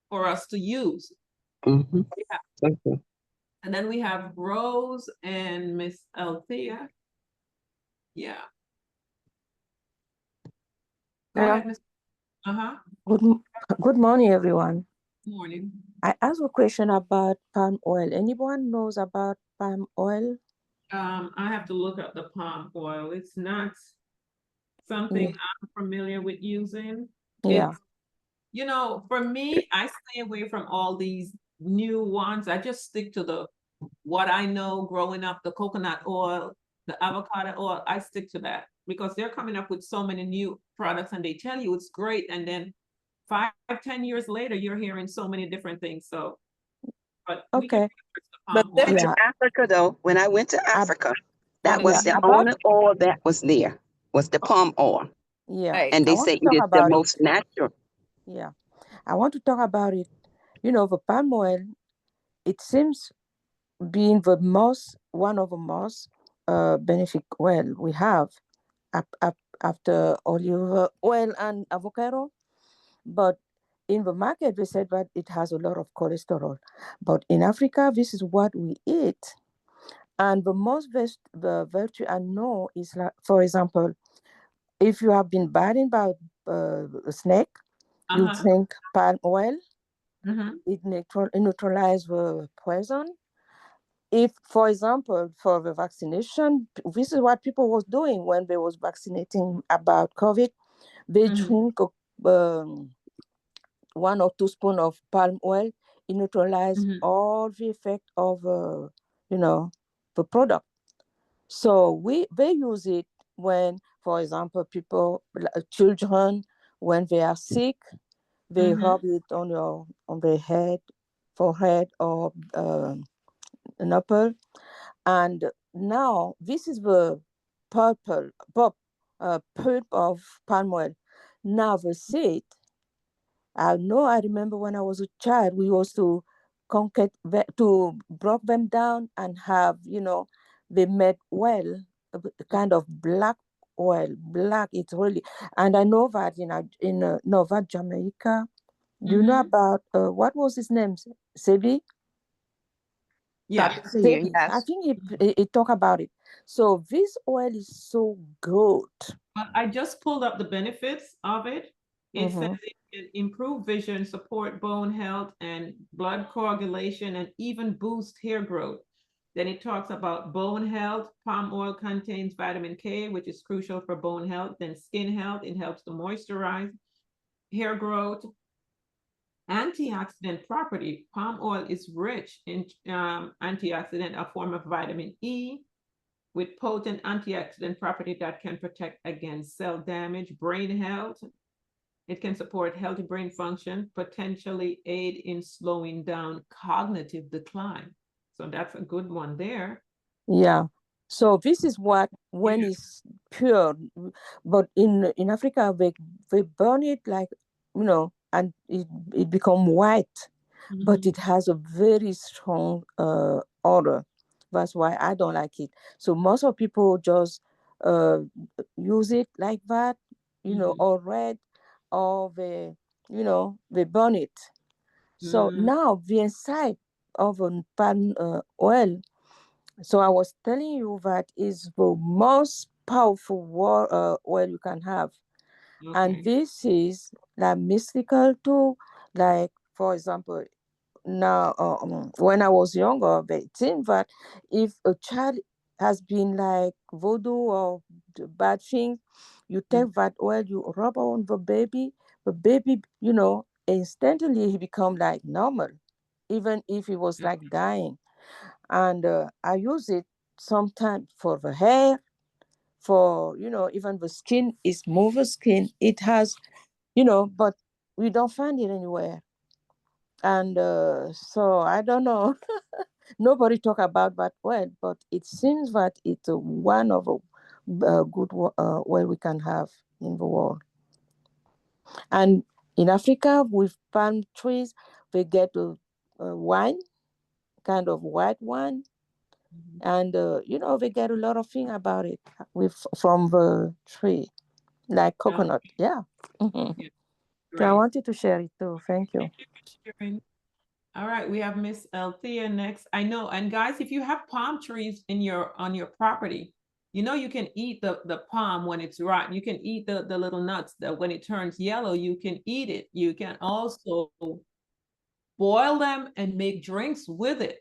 for us to use. Mm-hmm. Yeah. So true. And then we have Rose and Miss Althea. Yeah. Go Hello. ahead, Miss. Uh-huh. Good morning, everyone. Morning. I asked a question about palm oil. Anyone knows about palm oil? I have to look up the palm oil. It's not something I'm familiar with using. Yeah. It's, for me, I stay away from all these new ones. I just stick to what I know growing up, the coconut oil, the avocado oil. I stick to that because they're coming up with so many new products and they tell you it's great. And then 5, 10 years later, you're hearing so many different things. So, but we can Okay. research the But palm Went oil. to Yeah. Africa though. When I went to Africa, What that is Yeah. was it? the About only oil that was there, was the Oh, palm oil. yeah. right, And I they want say to it talk is the about it. most natural. Yeah. I want to talk about it. The palm oil, it seems being one of the most benefit oil we have after olive oil and avocado. But in the market, they said that it has a lot of cholesterol. But in Africa, this is what we eat. And the virtue I know is like, for example, if you have been bitten by a snake, you uh-huh. drink palm oil, Mm-hmm. it neutralizes the poison. If, for example, for the vaccination, this is what people was doing when they was vaccinating about COVID. They Mm-hmm. drink 1 or 2 spoon of palm oil. It neutralize Mm-hmm. all the effect of the product. So they use it when, for example, children, when they are sick, they Mm-hmm. rub it on their head, forehead, or nipple. And now this is the pulp of palm oil. Now the seed. I remember when I was a child, we used to to break them down and have, they made oil, a kind of black oil, black. It's really, and I know that in Nova Jamaica. Do you know Mm-hmm. about what was his name? Sebi? Yeah. Dr. Seer, Sebi. I yes. think he talk about it. So this oil is so good. I just pulled up the benefits of it. It says Mm-hmm. it can improve vision, support bone health and blood coagulation, and even boost hair growth. Then it talks about bone health. Palm oil contains vitamin K, which is crucial for bone health. Then skin health, it helps to moisturize. Hair growth, antioxidant property. Palm oil is rich in antioxidant, a form of vitamin E, with potent antioxidant property that can protect against cell damage, brain health. It can support healthy brain function, potentially aid in slowing down cognitive decline. So that's a good one there. Yeah. So this is what when Yeah. it's pure, but in Africa they burn it like and it become white, but Mhm. it has a very strong odor. That's why I don't like it. So most of people just uh use it like that, or red, or they burn it. So now the inside of a palm oil, so I was telling you that is the most powerful oil you can have. And this is like mystical too. Like, for example, now, when I was younger, it seemed that if a child has been like voodoo or bad thing, you take that oil, you rub on the baby, instantly he become like normal, even if he was like dying. And I use it sometimes for the hair, for even the skin is move the skin. It has, but we don't find it anywhere. And so I don't know. Nobody talk about that well, but it seems that it's one of a good oil we can have in the world. And in Africa, with palm trees, they get a wine, kind of white wine, and they get a lot of thing about it from the tree, like coconut. Yeah. Yeah, So I wanted to share it too. Thank you. All right, we have Miss Althea next. I know, and guys, if you have palm trees on your property, you can eat the palm when it's rotten. You can eat the little nuts that when it turns yellow, you can eat it. You can also boil them and make drinks with it.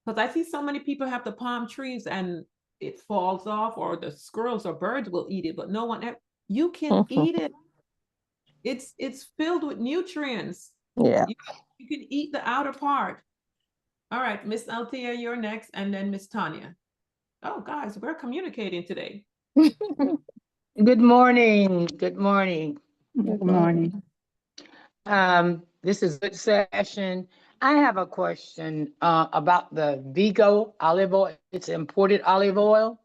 Because I see so many people have the palm trees and it falls off, or the squirrels or birds will eat it, but no one you can eat it. It's filled with nutrients. Yeah. You can eat the outer part. All right, Miss Althea, you're next, and then Miss Tanya. Oh, guys, we're communicating today. Good morning. Good morning. Good morning. This is a good session. I have a question about the Vigo olive oil. It's imported olive oil,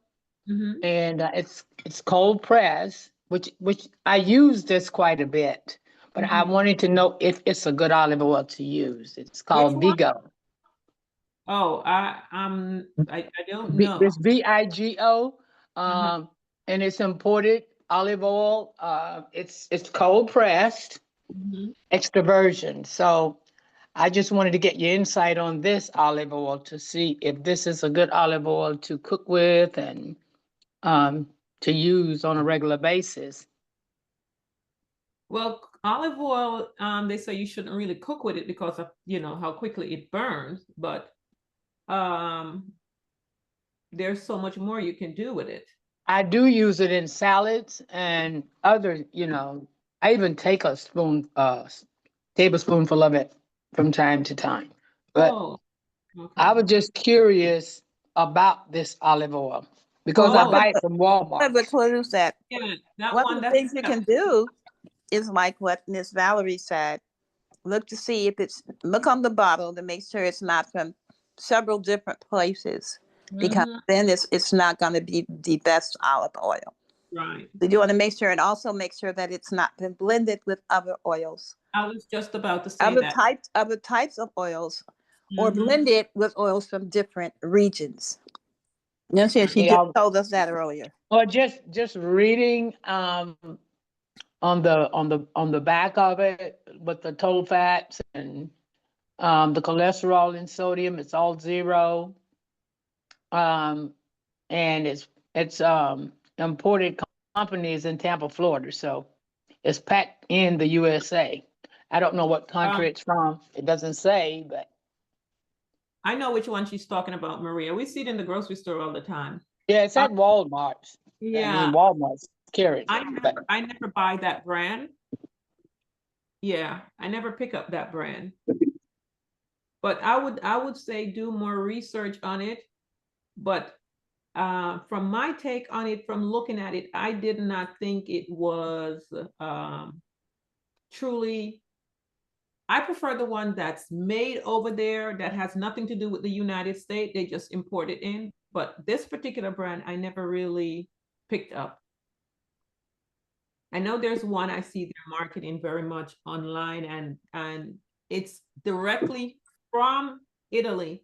and it's cold pressed, which I use this quite a bit. But I wanted to know if it's a good olive oil to use. It's called Vigo. Oh, I don't know. It's Vigo, and it's imported olive oil. It's cold pressed, extra virgin. So I just wanted to get your insight on this olive oil to see if this is a good olive oil to cook with and to use on a regular basis. Well, olive oil, they say you shouldn't really cook with it because of how quickly it burns, but there's so much more you can do with it. I do use it in salads and other, I even take a tablespoonful of it from time to time. But I was just curious about this olive oil because I buy it from One Walmart. of the clues that that one of the things you can do is like what Miss Valerie said. Look to see if look on the bottle to make sure it's not from several different places, because then it's not going to be the best olive oil. Right. So you want to make sure, and also make sure that it's not been blended with other oils. I was just about to say that. Other types of oils, or blended with oils from different regions. You see, she just told us that earlier. Or just reading on the back of it with the total fats and the cholesterol and sodium, it's all 0. And it's imported companies in Tampa, Florida. So it's packed in the USA. I don't know what country it's from. It doesn't say, but I know which one she's talking about, Maria. We see it in the grocery store all the time. yeah, it's at Walmart. Yeah, I mean, Walmart's carries it. I never buy that brand. Yeah, I never pick up that brand. But I would say do more research on it. But from my take on it, from looking at it, I did not think it was truly. I prefer the one that's made over there that has nothing to do with the United States. They just import it in. But this particular brand, I never really picked up. I know there's one I see they're marketing very much online, and it's directly from Italy,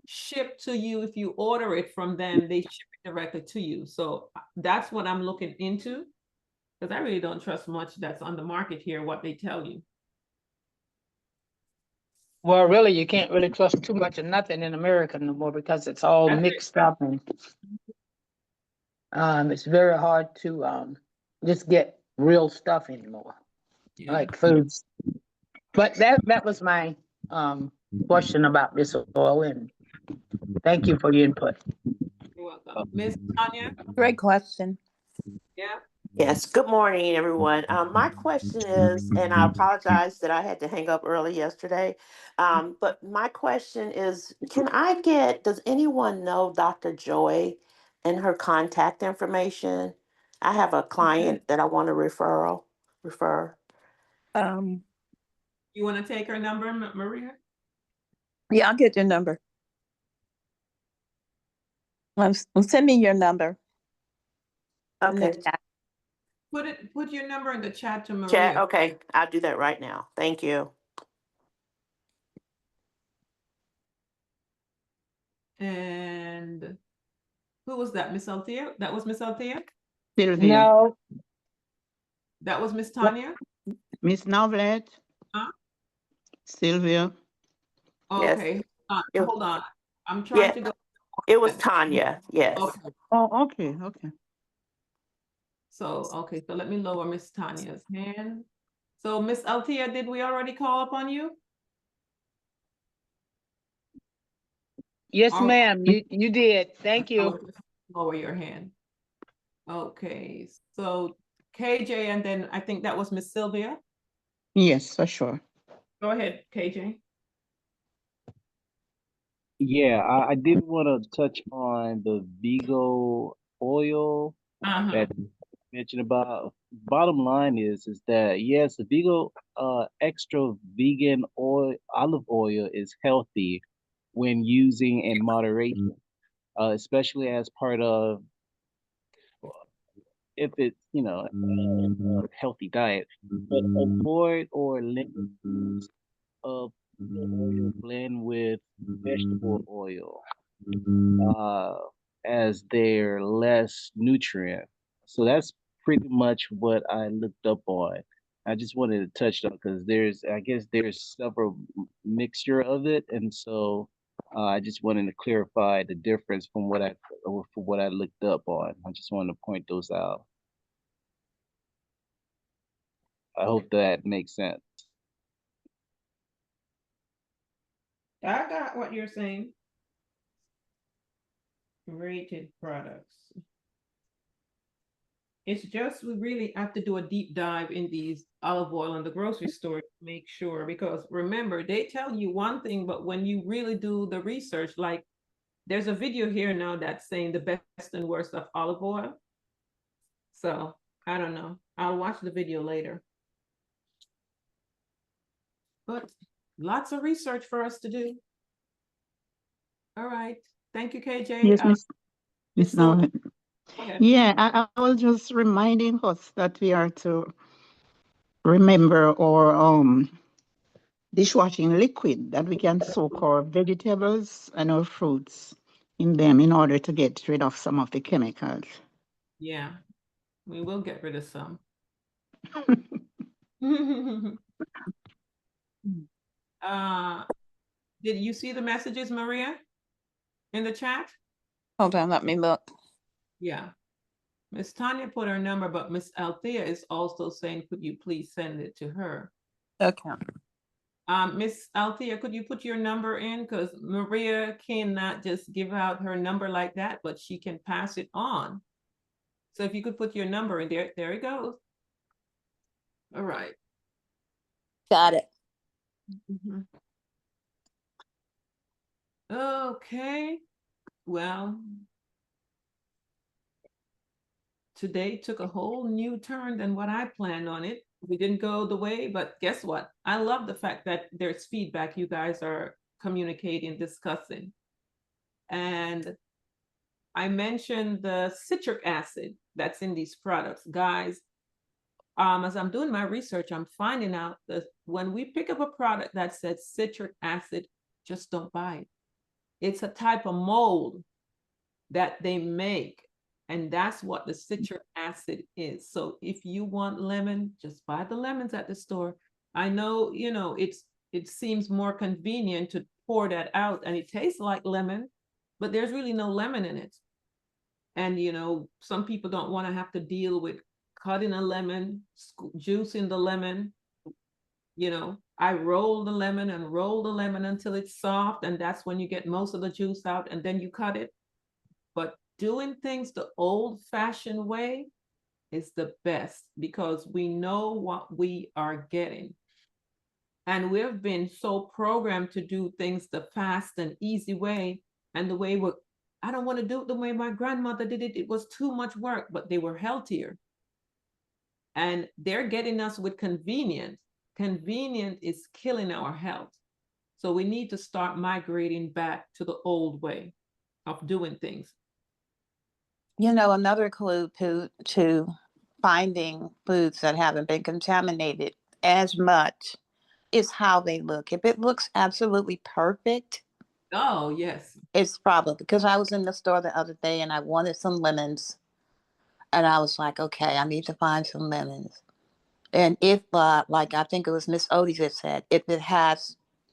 shipped to you. If you order it from them, they ship it directly to you. So that's what I'm looking into. Because I really don't trust much that's on the market here, what they tell you. Well, really, you can't really trust too much of nothing in America no more because it's all mixed up, and it's very hard to just get real stuff anymore, like foods. But that was my question about this oil, and thank you for your input. You're welcome. Miss Tanya? Great question. Yeah. Yes, good morning, everyone. My question is, and I apologize that I had to hang up early yesterday, but my question is, does anyone know Dr. Joy and her contact information? I have a client that I want to refer. Um, You want to take her number, Maria? yeah, I'll get your number. Send me your number. In the Okay. chat. Put your number in the chat to Maria. Chat, okay, I'll do that right now. Thank you. And who was that? Miss Althea? That was Miss Althea? Sylvia. No. That was Miss Tanya? Miss Novlet. Huh? Sylvia. Yes. Okay. Hold on. I'm Yeah, trying to go. it was Tanya, yes. Okay. Oh, okay, okay. So, okay, so let me lower Miss Tanya's hand. So, Miss Althea, did we already call upon you? Yes, Or- ma'am. You did. Thank you. Lower your hand. Okay, so KJ, and then I think that was Miss Sylvia. Yes, for sure. Go ahead, KJ. Yeah, I did want to touch on the Vigo oil that you mentioned about. Bottom line is that yes, the Vigo extra vegan oil olive oil is healthy when using in moderation, especially as part of if it's a healthy diet. But avoid or limit use of oil blend with vegetable oil, uh, as they're less nutrient. So that's pretty much what I looked up on. I just wanted to touch on because I guess there's several mixture of it, and so I just wanted to clarify the difference from what I looked up on. I just wanted to point those out. I hope that makes sense. I got what you're saying. Rated products. It's just we really have to do a deep dive in these olive oil in the grocery store to make sure, because remember, they tell you one thing, but when you really do the research, like there's a video here now that's saying the best and worst of olive oil. So I don't know. I'll watch the video later. But lots of research for us to do. All right. Thank you, KJ. Yes, Miss Novlet. Yeah, I was just reminding us that we are to remember our dishwashing liquid, that we can soak our vegetables and our fruits in them in order to get rid of some of the chemicals. Yeah, we will get rid of some. Did you see the messages, Maria, in the chat? Hold on, let me look. Yeah. Miss Tanya put her number, but Miss Althea is also saying, could you please send it to her? Okay. Miss Althea, could you put your number in? Because Maria cannot just give out her number like that, but she can pass it on. So if you could put your number in there, there it goes. All right. Got it. Okay. Well, today took a whole new turn than what I planned on it. We didn't go the way, but guess what? I love the fact that there's feedback. You guys are communicating, discussing. And I mentioned the citric acid that's in these products. Guys, as I'm doing my research, I'm finding out that when we pick up a product that says citric acid, just don't buy it. It's a type of mold that they make And that's what the citric acid is. So if you want lemon, just buy the lemons at the store. I know, it seems more convenient to pour that out and it tastes like lemon, but there's really no lemon in it. And some people don't want to have to deal with cutting a lemon, juicing the lemon. I roll the lemon and roll the lemon until it's soft, and that's when you get most of the juice out, and then you cut it. But doing things the old-fashioned way is the best because we know what we are getting. And we've been so programmed to do things the fast and easy way, and the way I don't want to do it the way my grandmother did it. It was too much work, but they were healthier. And they're getting us with convenient. Convenient is killing our health. So we need to start migrating back to the old way of doing things. Another clue to finding foods that haven't been contaminated as much is how they look. If it looks absolutely perfect, oh yes, it's probably because I was in the store the other day and I wanted some lemons, and I was like, okay, I need to find some lemons. And if, like I think it was Miss Odie that said, if it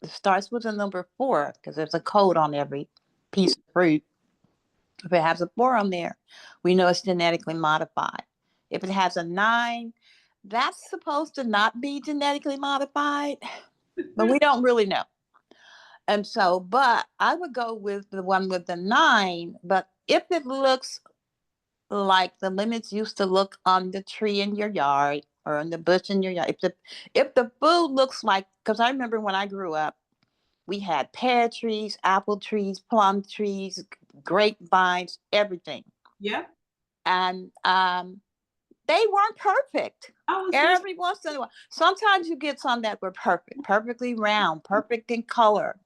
starts with a number 4, because there's a code on every piece of fruit. If it has a 4 on there, we know it's genetically modified. If it has a 9, that's supposed to not be genetically modified, but we don't really know. And so, but I would go with the one with the 9, but if it looks like the lemons used to look on the tree in your yard or in the bush in your yard, if the food looks like, because I remember when I grew up, we had pear trees, apple trees, plum trees, grapevines, everything. Yeah. And they weren't perfect. Every once in a while. Sometimes you get some that were perfect, perfectly round, perfect in color,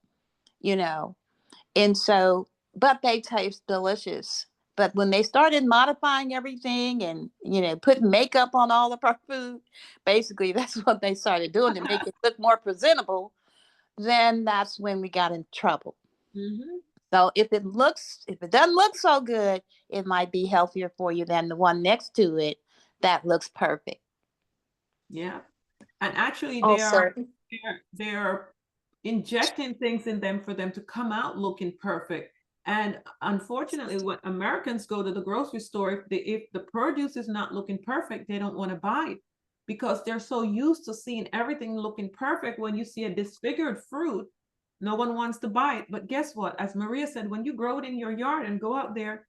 And so, but they taste delicious. But when they started modifying everything and, putting makeup on all of our food, basically that's what they started doing to make it look more presentable, then that's when we got in trouble. Mm-hmm. So if it doesn't look so good, it might be healthier for you than the one next to it that looks perfect. Yeah. And actually they're injecting things in them for them to come out looking perfect. And unfortunately, when Americans go to the grocery store, if the produce is not looking perfect, they don't want to buy it because they're so used to seeing everything looking perfect. When you see a disfigured fruit, no one wants to buy it. But guess what? As Maria said, when you grow it in your yard and go out there,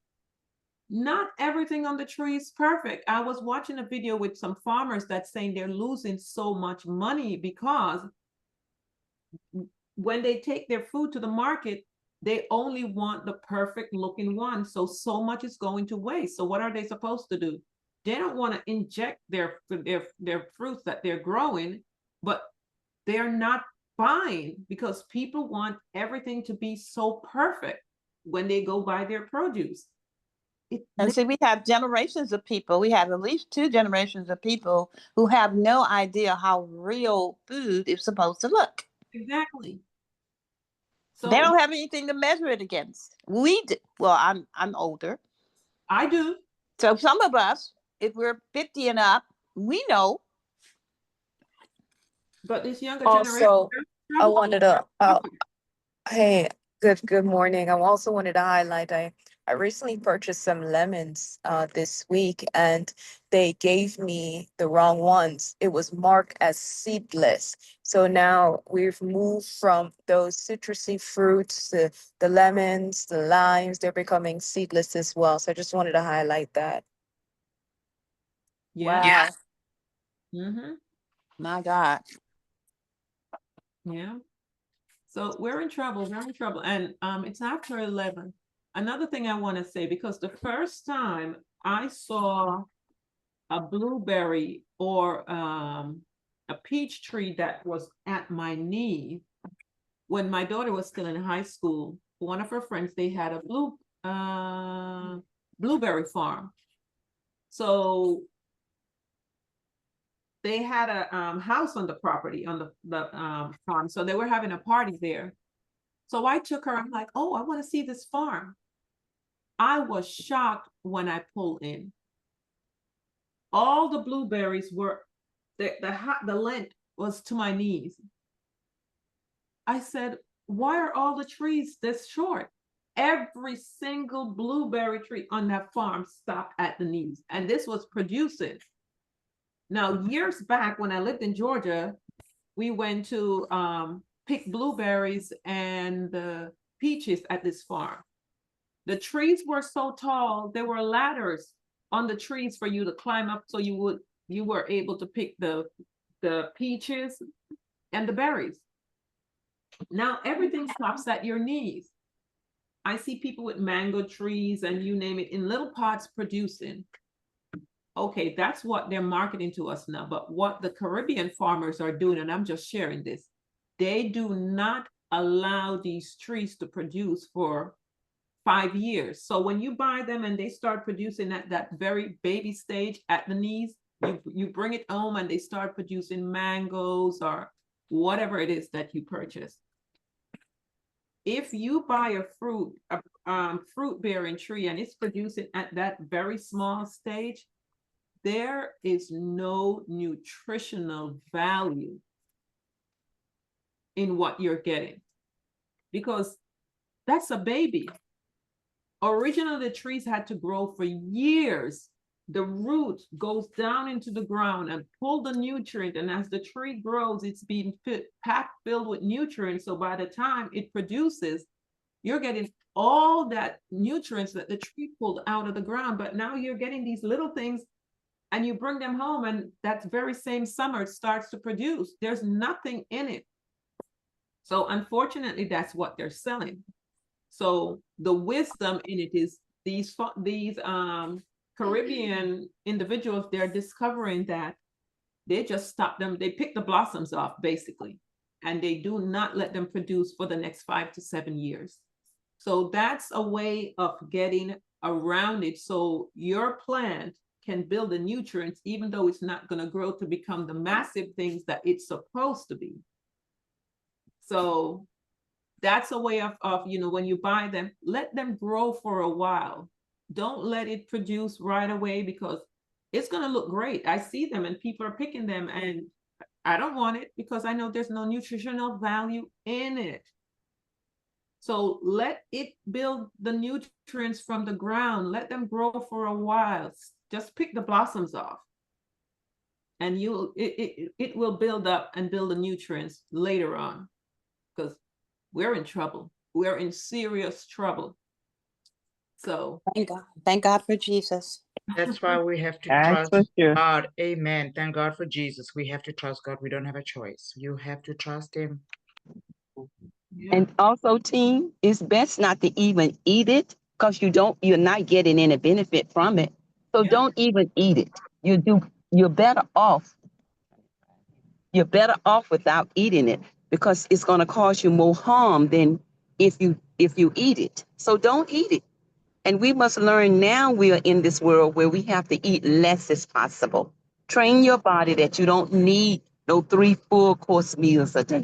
not everything on the tree is perfect. I was watching a video with some farmers that's saying they're losing so much money because when they take their food to the market, they only want the perfect looking one. So much is going to waste. So what are they supposed to do? They don't want to inject their fruits that they're growing, but they're not buying because people want everything to be so perfect when they go buy their produce. And see, we have generations of people. We have at least 2 generations of people who have no idea how real food is supposed to look. Exactly. So they don't have anything to measure it against. We do. Well, I'm older. I do. So some of us, if we're 50 and up, we know. But this younger generation. Also, I wanted to. Hey, good morning. I also wanted to highlight I recently purchased some lemons this week and they gave me the wrong ones. It was marked as seedless. So now we've moved from those citrusy fruits to the lemons, the limes, they're becoming seedless as well. So I just wanted to highlight that. Yeah. Wow. Mm-hmm. My God. Yeah. So we're in trouble. And it's after 11. Another thing I want to say, because the first time I saw a blueberry or a peach tree that was at my knee, when my daughter was still in high school, one of her friends, they had a blueberry farm. So they had a house on the property, on the farm. So they were having a party there. So I took her, I'm like, oh, I want to see this farm. I was shocked when I pulled in. All the blueberries were, the length was to my knees. I said, why are all the trees this short? Every single blueberry tree on that farm stopped at the knees, and this was producing. Now, years back when I lived in Georgia, we went to pick blueberries and peaches at this farm. The trees were so tall, there were ladders on the trees for you to climb up, so you were able to pick the peaches and the berries. Now everything stops at your knees. I see people with mango trees and you name it in little pots producing. Okay, that's what they're marketing to us now. But what the Caribbean farmers are doing, and I'm just sharing this, they do not allow these trees to produce for 5 years. So when you buy them and they start producing at that very baby stage at the knees, you bring it home and they start producing mangoes or whatever it is that you purchase. If you buy a fruit bearing tree and it's producing at that very small stage, there is no nutritional value in what you're getting because that's a baby. Originally, the trees had to grow for years. The root goes down into the ground and pull the nutrient. And as the tree grows, it's being packed filled with nutrients. So by the time it produces, you're getting all that nutrients that the tree pulled out of the ground. But now you're getting these little things and you bring them home and that very same summer it starts to produce. There's nothing in it. So unfortunately, that's what they're selling. So the wisdom in it is these Caribbean individuals, they're discovering that they just stop them, they pick the blossoms off basically, and they do not let them produce for the next 5 to 7 years. So that's a way of getting around it. So your plant can build the nutrients, even though it's not going to grow to become the massive things that it's supposed to be. So that's a way of, when you buy them, let them grow for a while. Don't let it produce right away because it's going to look great. I see them and people are picking them and I don't want it because I know there's no nutritional value in it. So let it build the nutrients from the ground. Let them grow for a while. Just pick the blossoms off. And it will build up and build the nutrients later on because we're in trouble. We're in serious trouble. So thank God for Jesus. That's why we have to That's trust for sure. God. Amen. Thank God for Jesus. We have to trust God. We don't have a choice. You have to trust him. And also, team, it's best not to even eat it because you're not getting any benefit from it. So don't even eat it. You're better off. You're better off without eating it because it's going to cause you more harm than if you eat it. So don't eat it. And we must learn now we are in this world where we have to eat less as possible. Train your body that you don't need no 3 full course meals a day.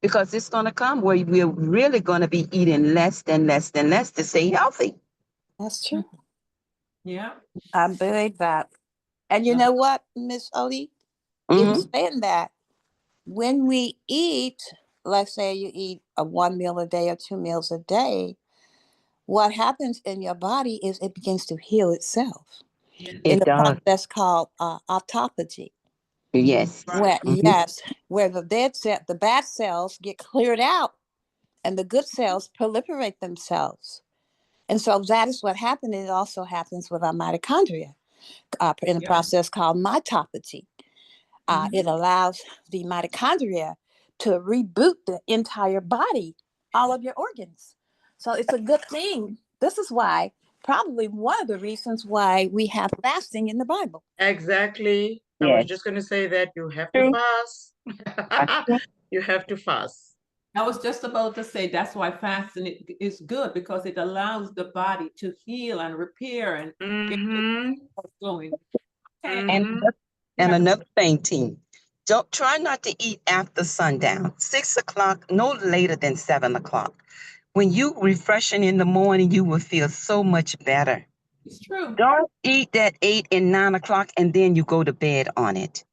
Because it's going to come where we're really going to be eating less to stay healthy. That's true. Yeah. I believe that. And you know what, Miss Odie? In saying that, when we eat, let's say you eat 1 meal a day or 2 meals a day, what happens in your body is it begins to heal itself. In the process called autophagy. Yes. Where where the bad cells get cleared out and the good cells proliferate themselves. And so that is what happened. It also happens with our mitochondria in a process called mitophagy. It allows the mitochondria to reboot the entire body, all of your organs. So it's a good thing. This is why, probably one of the reasons why we have fasting in the Bible. Exactly. I was just going to say that you have to fast. You have to fast. I was just about to say that's why fasting is good because it allows the body to heal and repair and get going. And another thing, team, try not to eat after sundown. 6 o'clock, no later than 7 o'clock. When you refreshing in the morning, you will feel so much better. It's true. Don't eat that 8 and 9 o'clock and then you go to bed on it.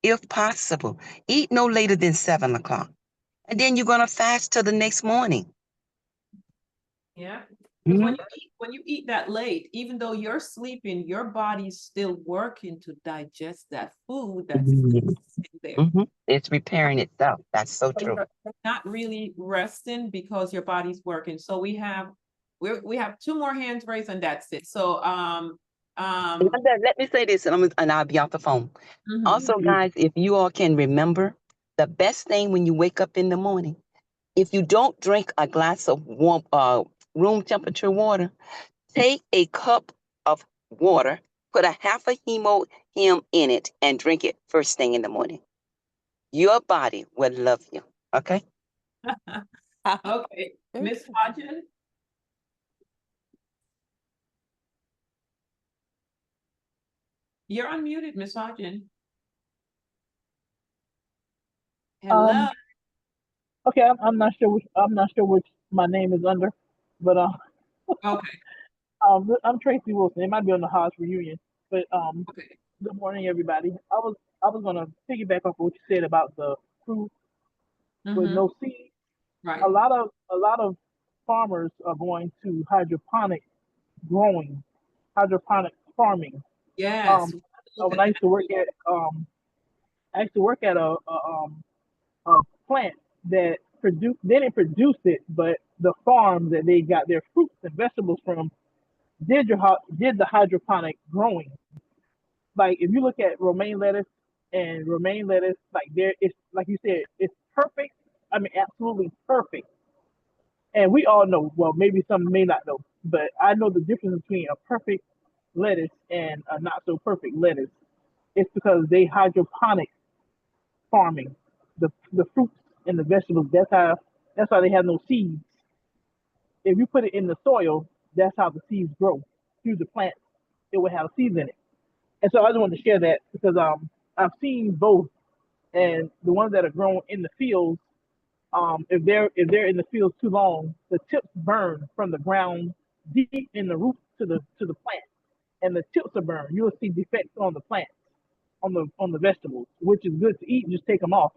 If possible, eat no later than 7 o'clock. And then you're gonna fast till the next morning. Yeah. Because Mhm. when you eat that late, even though you're sleeping, your body's still working to digest that food that's sitting there. It's repairing itself. That's so So true. you're not really resting because your body's working. So we have 2 more hands raised and that's it. So Let me say this, and I'll be off the phone. Also, guys, if you all can remember, the best thing when you wake up in the morning, if you don't drink a glass of warm, room temperature water, take a cup of water, put a half a him in it, and drink it first thing in the morning. Your body will love you. Okay. okay. Miss Hodgen. You're unmuted, Miss Hodgen. Hello. Okay, I'm not sure which my name is under, but Okay. I'm Tracy Wilson. It might be on the Hodge reunion, but Okay. good morning, everybody. I was gonna piggyback off what you said about the fruit with no seed. Right. A lot of farmers are going to hydroponic growing, hydroponic farming. Yes. When I used to work at a plant that produce they didn't produce it, but the farm that they got their fruits and vegetables from did the hydroponic growing. Like if you look at romaine lettuce, like there it's like you said, it's perfect. I mean, absolutely perfect. And we all know, well, maybe some may not know, but I know the difference between a perfect lettuce and a not so perfect lettuce. It's because they hydroponic farming the fruits and the vegetables. That's why they have no seeds. If you put it in the soil, that's how the seeds grow through the plants. It will have seeds in it. And so I just wanted to share that because I've seen both, and the ones that are grown in the fields, if they're in the fields too long, the tips burn from the ground deep in the roots to the plant, and the tips are burned. You'll see defects on the plants, on the vegetables, which is good to eat. Just take them off.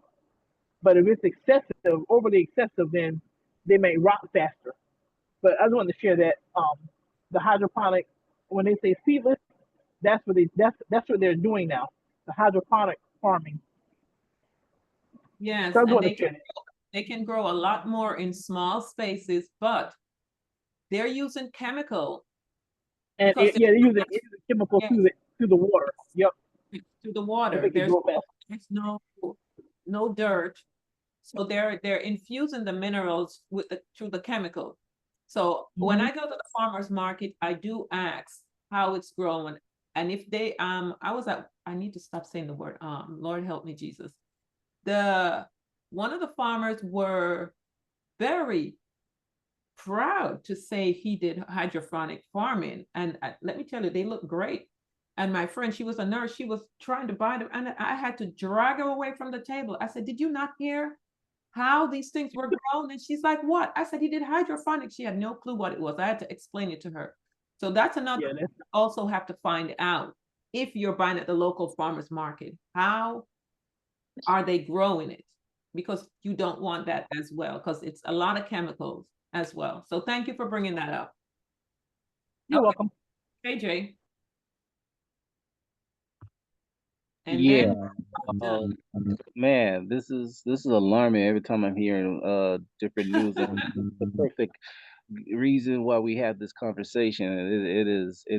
But if it's excessive, overly excessive, then they may rot faster. But I just wanted to share that the hydroponic, when they say seedless, that's what they're doing now. The hydroponic farming. Yes, So I just and wanted to share that. they can grow a lot more in small spaces, but they're using chemical And because yeah, they're using chemical yes, through the water. Yep, through the to water. make it grow fast. There's no dirt, so they're infusing the minerals through the chemical. So when I go to the farmers market, I do ask how it's growing, and if they I need to stop saying the word Lord help me Jesus. One of the farmers were very proud to say he did hydroponic farming, and let me tell you, they look great. And my friend, she was a nurse, she was trying to buy them, and I had to drag her away from the table. I said, did you not hear how these things were grown? And she's like, what? I said, he did hydroponics. She had no clue what it was. I had to explain it to her. So that's another thing you also have to find out if you're buying at the local farmers market. How are they growing it? Because you don't want that as well, because it's a lot of chemicals as well. So thank you for bringing that up. You're welcome. AJ. And Yeah. then Man, this is alarming every time I'm hearing different news, and the perfect reason why we have this conversation. It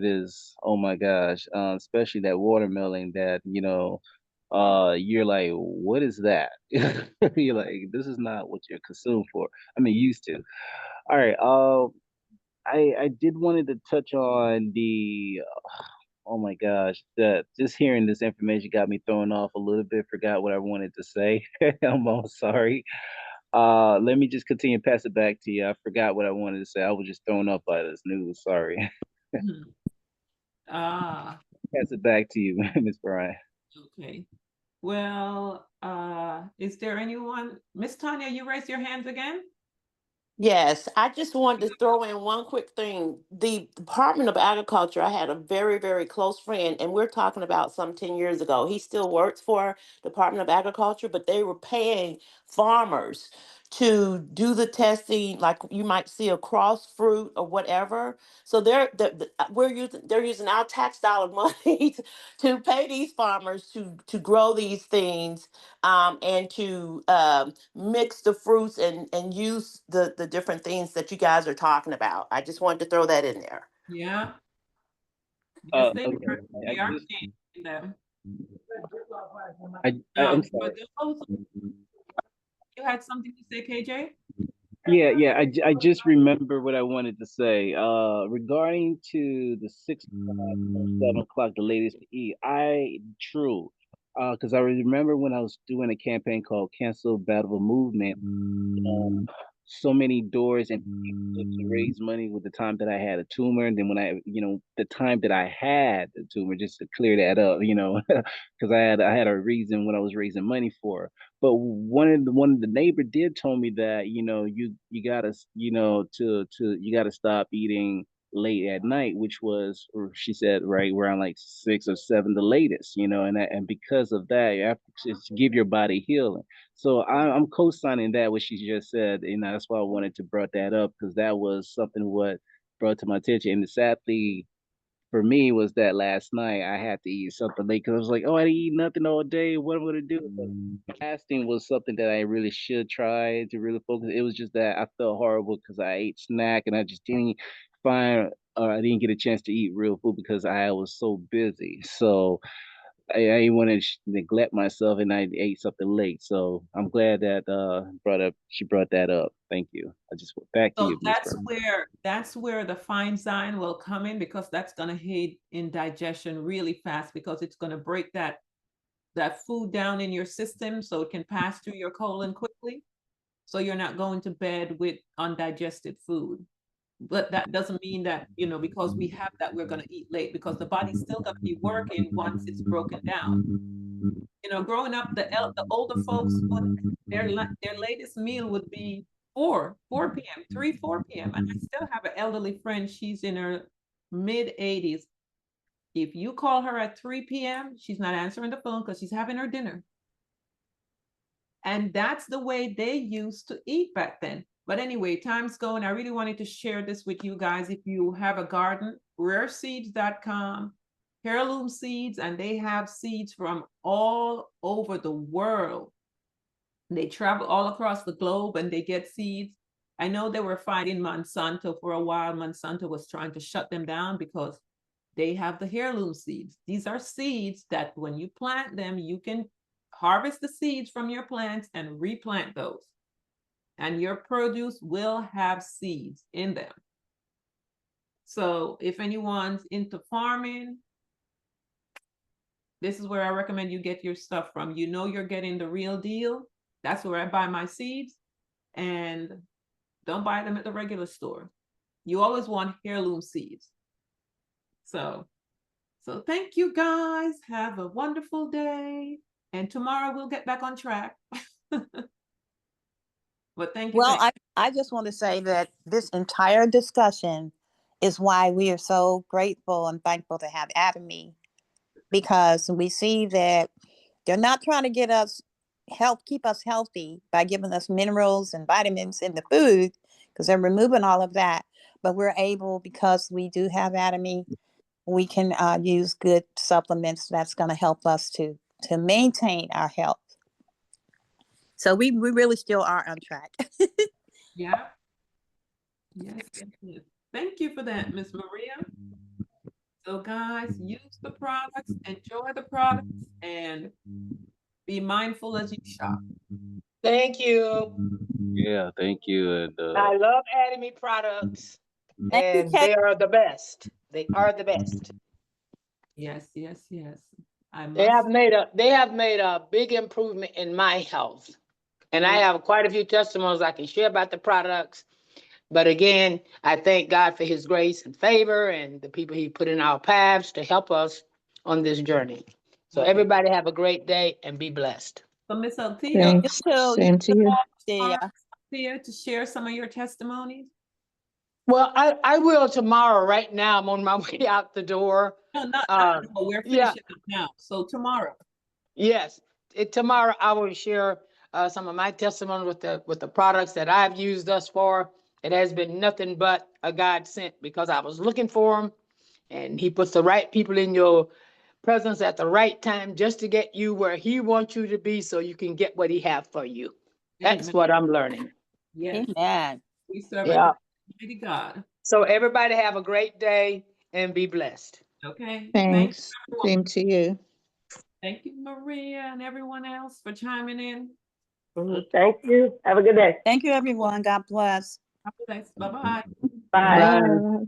is oh my gosh, especially that watermelon that you're like, what is that? You're like, this is not what you're consumed for. I mean, used to. All right. I did wanted to touch on the oh my gosh, that just hearing this information got me thrown off a little bit. Forgot what I wanted to say. I'm all sorry. Let me just continue to pass it back to you. I forgot what I wanted to say. I was just thrown off by this news. Sorry. ah, Pass it back to you, Miss Brian. okay. Well, is there anyone? Miss Tanya, you raise your hands again? Yes, I just wanted to throw in one quick thing. The Department of Agriculture, I had a very, very close friend, and we're talking about some 10 years ago. He still works for Department of Agriculture, but they were paying farmers to do the testing, like you might see across fruit or whatever. So they're using our tax dollar money to pay these farmers to grow these things, and to mix the fruits and use the different things that you guys are talking about. I just wanted to throw that in there. Yeah. Yes, they Okay. are. I They are just, changing them. I'm For sorry. those, you had something to say, KJ? Yeah. I just remember what I wanted to say. Regarding to the 6 o'clock or 7 o'clock, the latest to eat. True. Because I remember when I was doing a campaign called Cancel Battle Movement, so many doors and people to raise money with the time that I had a tumor, and then when the time that I had the tumor, just to clear that up, because I had a reason when I was raising money for. But one of the neighbor did told me that you gotta you gotta stop eating late at night, which was, or she said, right around like 6 or 7, the latest, and because of that, you have to just give your body healing. So I'm co-signing that what she just said, and that's why I wanted to brought that up, because that was something what brought to my attention. And sadly for me was that last night I had to eat something late because I was like, oh, I didn't eat nothing all day. What am I gonna do? But fasting was something that I really should try to really focus. It was just that I felt horrible because I ate snack and I just didn't find, or I didn't get a chance to eat real food because I was so busy. So I didn't want to neglect myself, and I ate something late. So I'm glad that she brought that up. Thank you. I just went back to So you, Miss Brown. that's where the fine sign will come in, because that's going to aid in digestion really fast, because it's going to break that food down in your system so it can pass through your colon quickly. So you're not going to bed with undigested food. But that doesn't mean that, because we have that, we're going to eat late, because the body's still going to be working once it's broken down. Growing up, the older folks would their latest meal would be 4 p.m., 3, 4 p.m. And I still have an elderly friend. She's in her mid 80s. If you call her at 3 p.m., she's not answering the phone because she's having her dinner. And that's the way they used to eat back then. But anyway, time's going. I really wanted to share this with you guys. If you have a garden, rareseeds.com, heirloom seeds, and they have seeds from all over the world. They travel all across the globe and they get seeds. I know they were fighting Monsanto for a while. Monsanto was trying to shut them down because they have the heirloom seeds. These are seeds that when you plant them, you can harvest the seeds from your plants and replant those. And your produce will have seeds in them. So if anyone's into farming, this is where I recommend you get your stuff from. You're getting the real deal. That's where I buy my seeds. And don't buy them at the regular store. You always want heirloom seeds. So thank you guys. Have a wonderful day. And tomorrow we'll get back on track. But thank you. Well, I just want to say that this entire discussion is why we are so grateful and thankful to have Atomy, because we see that they're not trying to get us keep us healthy by giving us minerals and vitamins in the food, because they're removing all of that. But we're able, because we do have Atomy, we can use good supplements that's going to help us to maintain our health. So we really still are on track. Yeah. Yes. Thank you for that, Miss Maria. So guys, use the products, enjoy the products, and be mindful as you shop. Thank you. Yeah, thank you. And I love Atomy products, Thank you, and Kate. they are the best. They are the best. Yes. They have made a big improvement in my health. And I have quite a few testimonies I can share about the products. But again, I thank God for his grace and favor and the people he put in our paths to help us on this journey. So everybody have a great day and be blessed. So Miss Althea, You too. Same to you. Yeah. Thea, to share some of your testimonies? Well, I will tomorrow. Right now, I'm on my way out the door. No, not no, we're Yeah. finishing up now. So tomorrow. Yes, tomorrow I will share some of my testimony with the products that I've used thus far. It has been nothing but a godsend because I was looking for them, and He puts the right people in your presence at the right time just to get you where He wants you to be, so you can get what He has for you. That's Amen. what I'm learning. Yes. Amen. We serve Yeah. a mighty God. So everybody have a great day and be blessed. Okay. Thanks. Same to you. Thank you, Maria, and everyone else for chiming in. Thank you. Have a good day. Thank you, everyone. God bless. God bless. Bye-bye. Bye. Bye.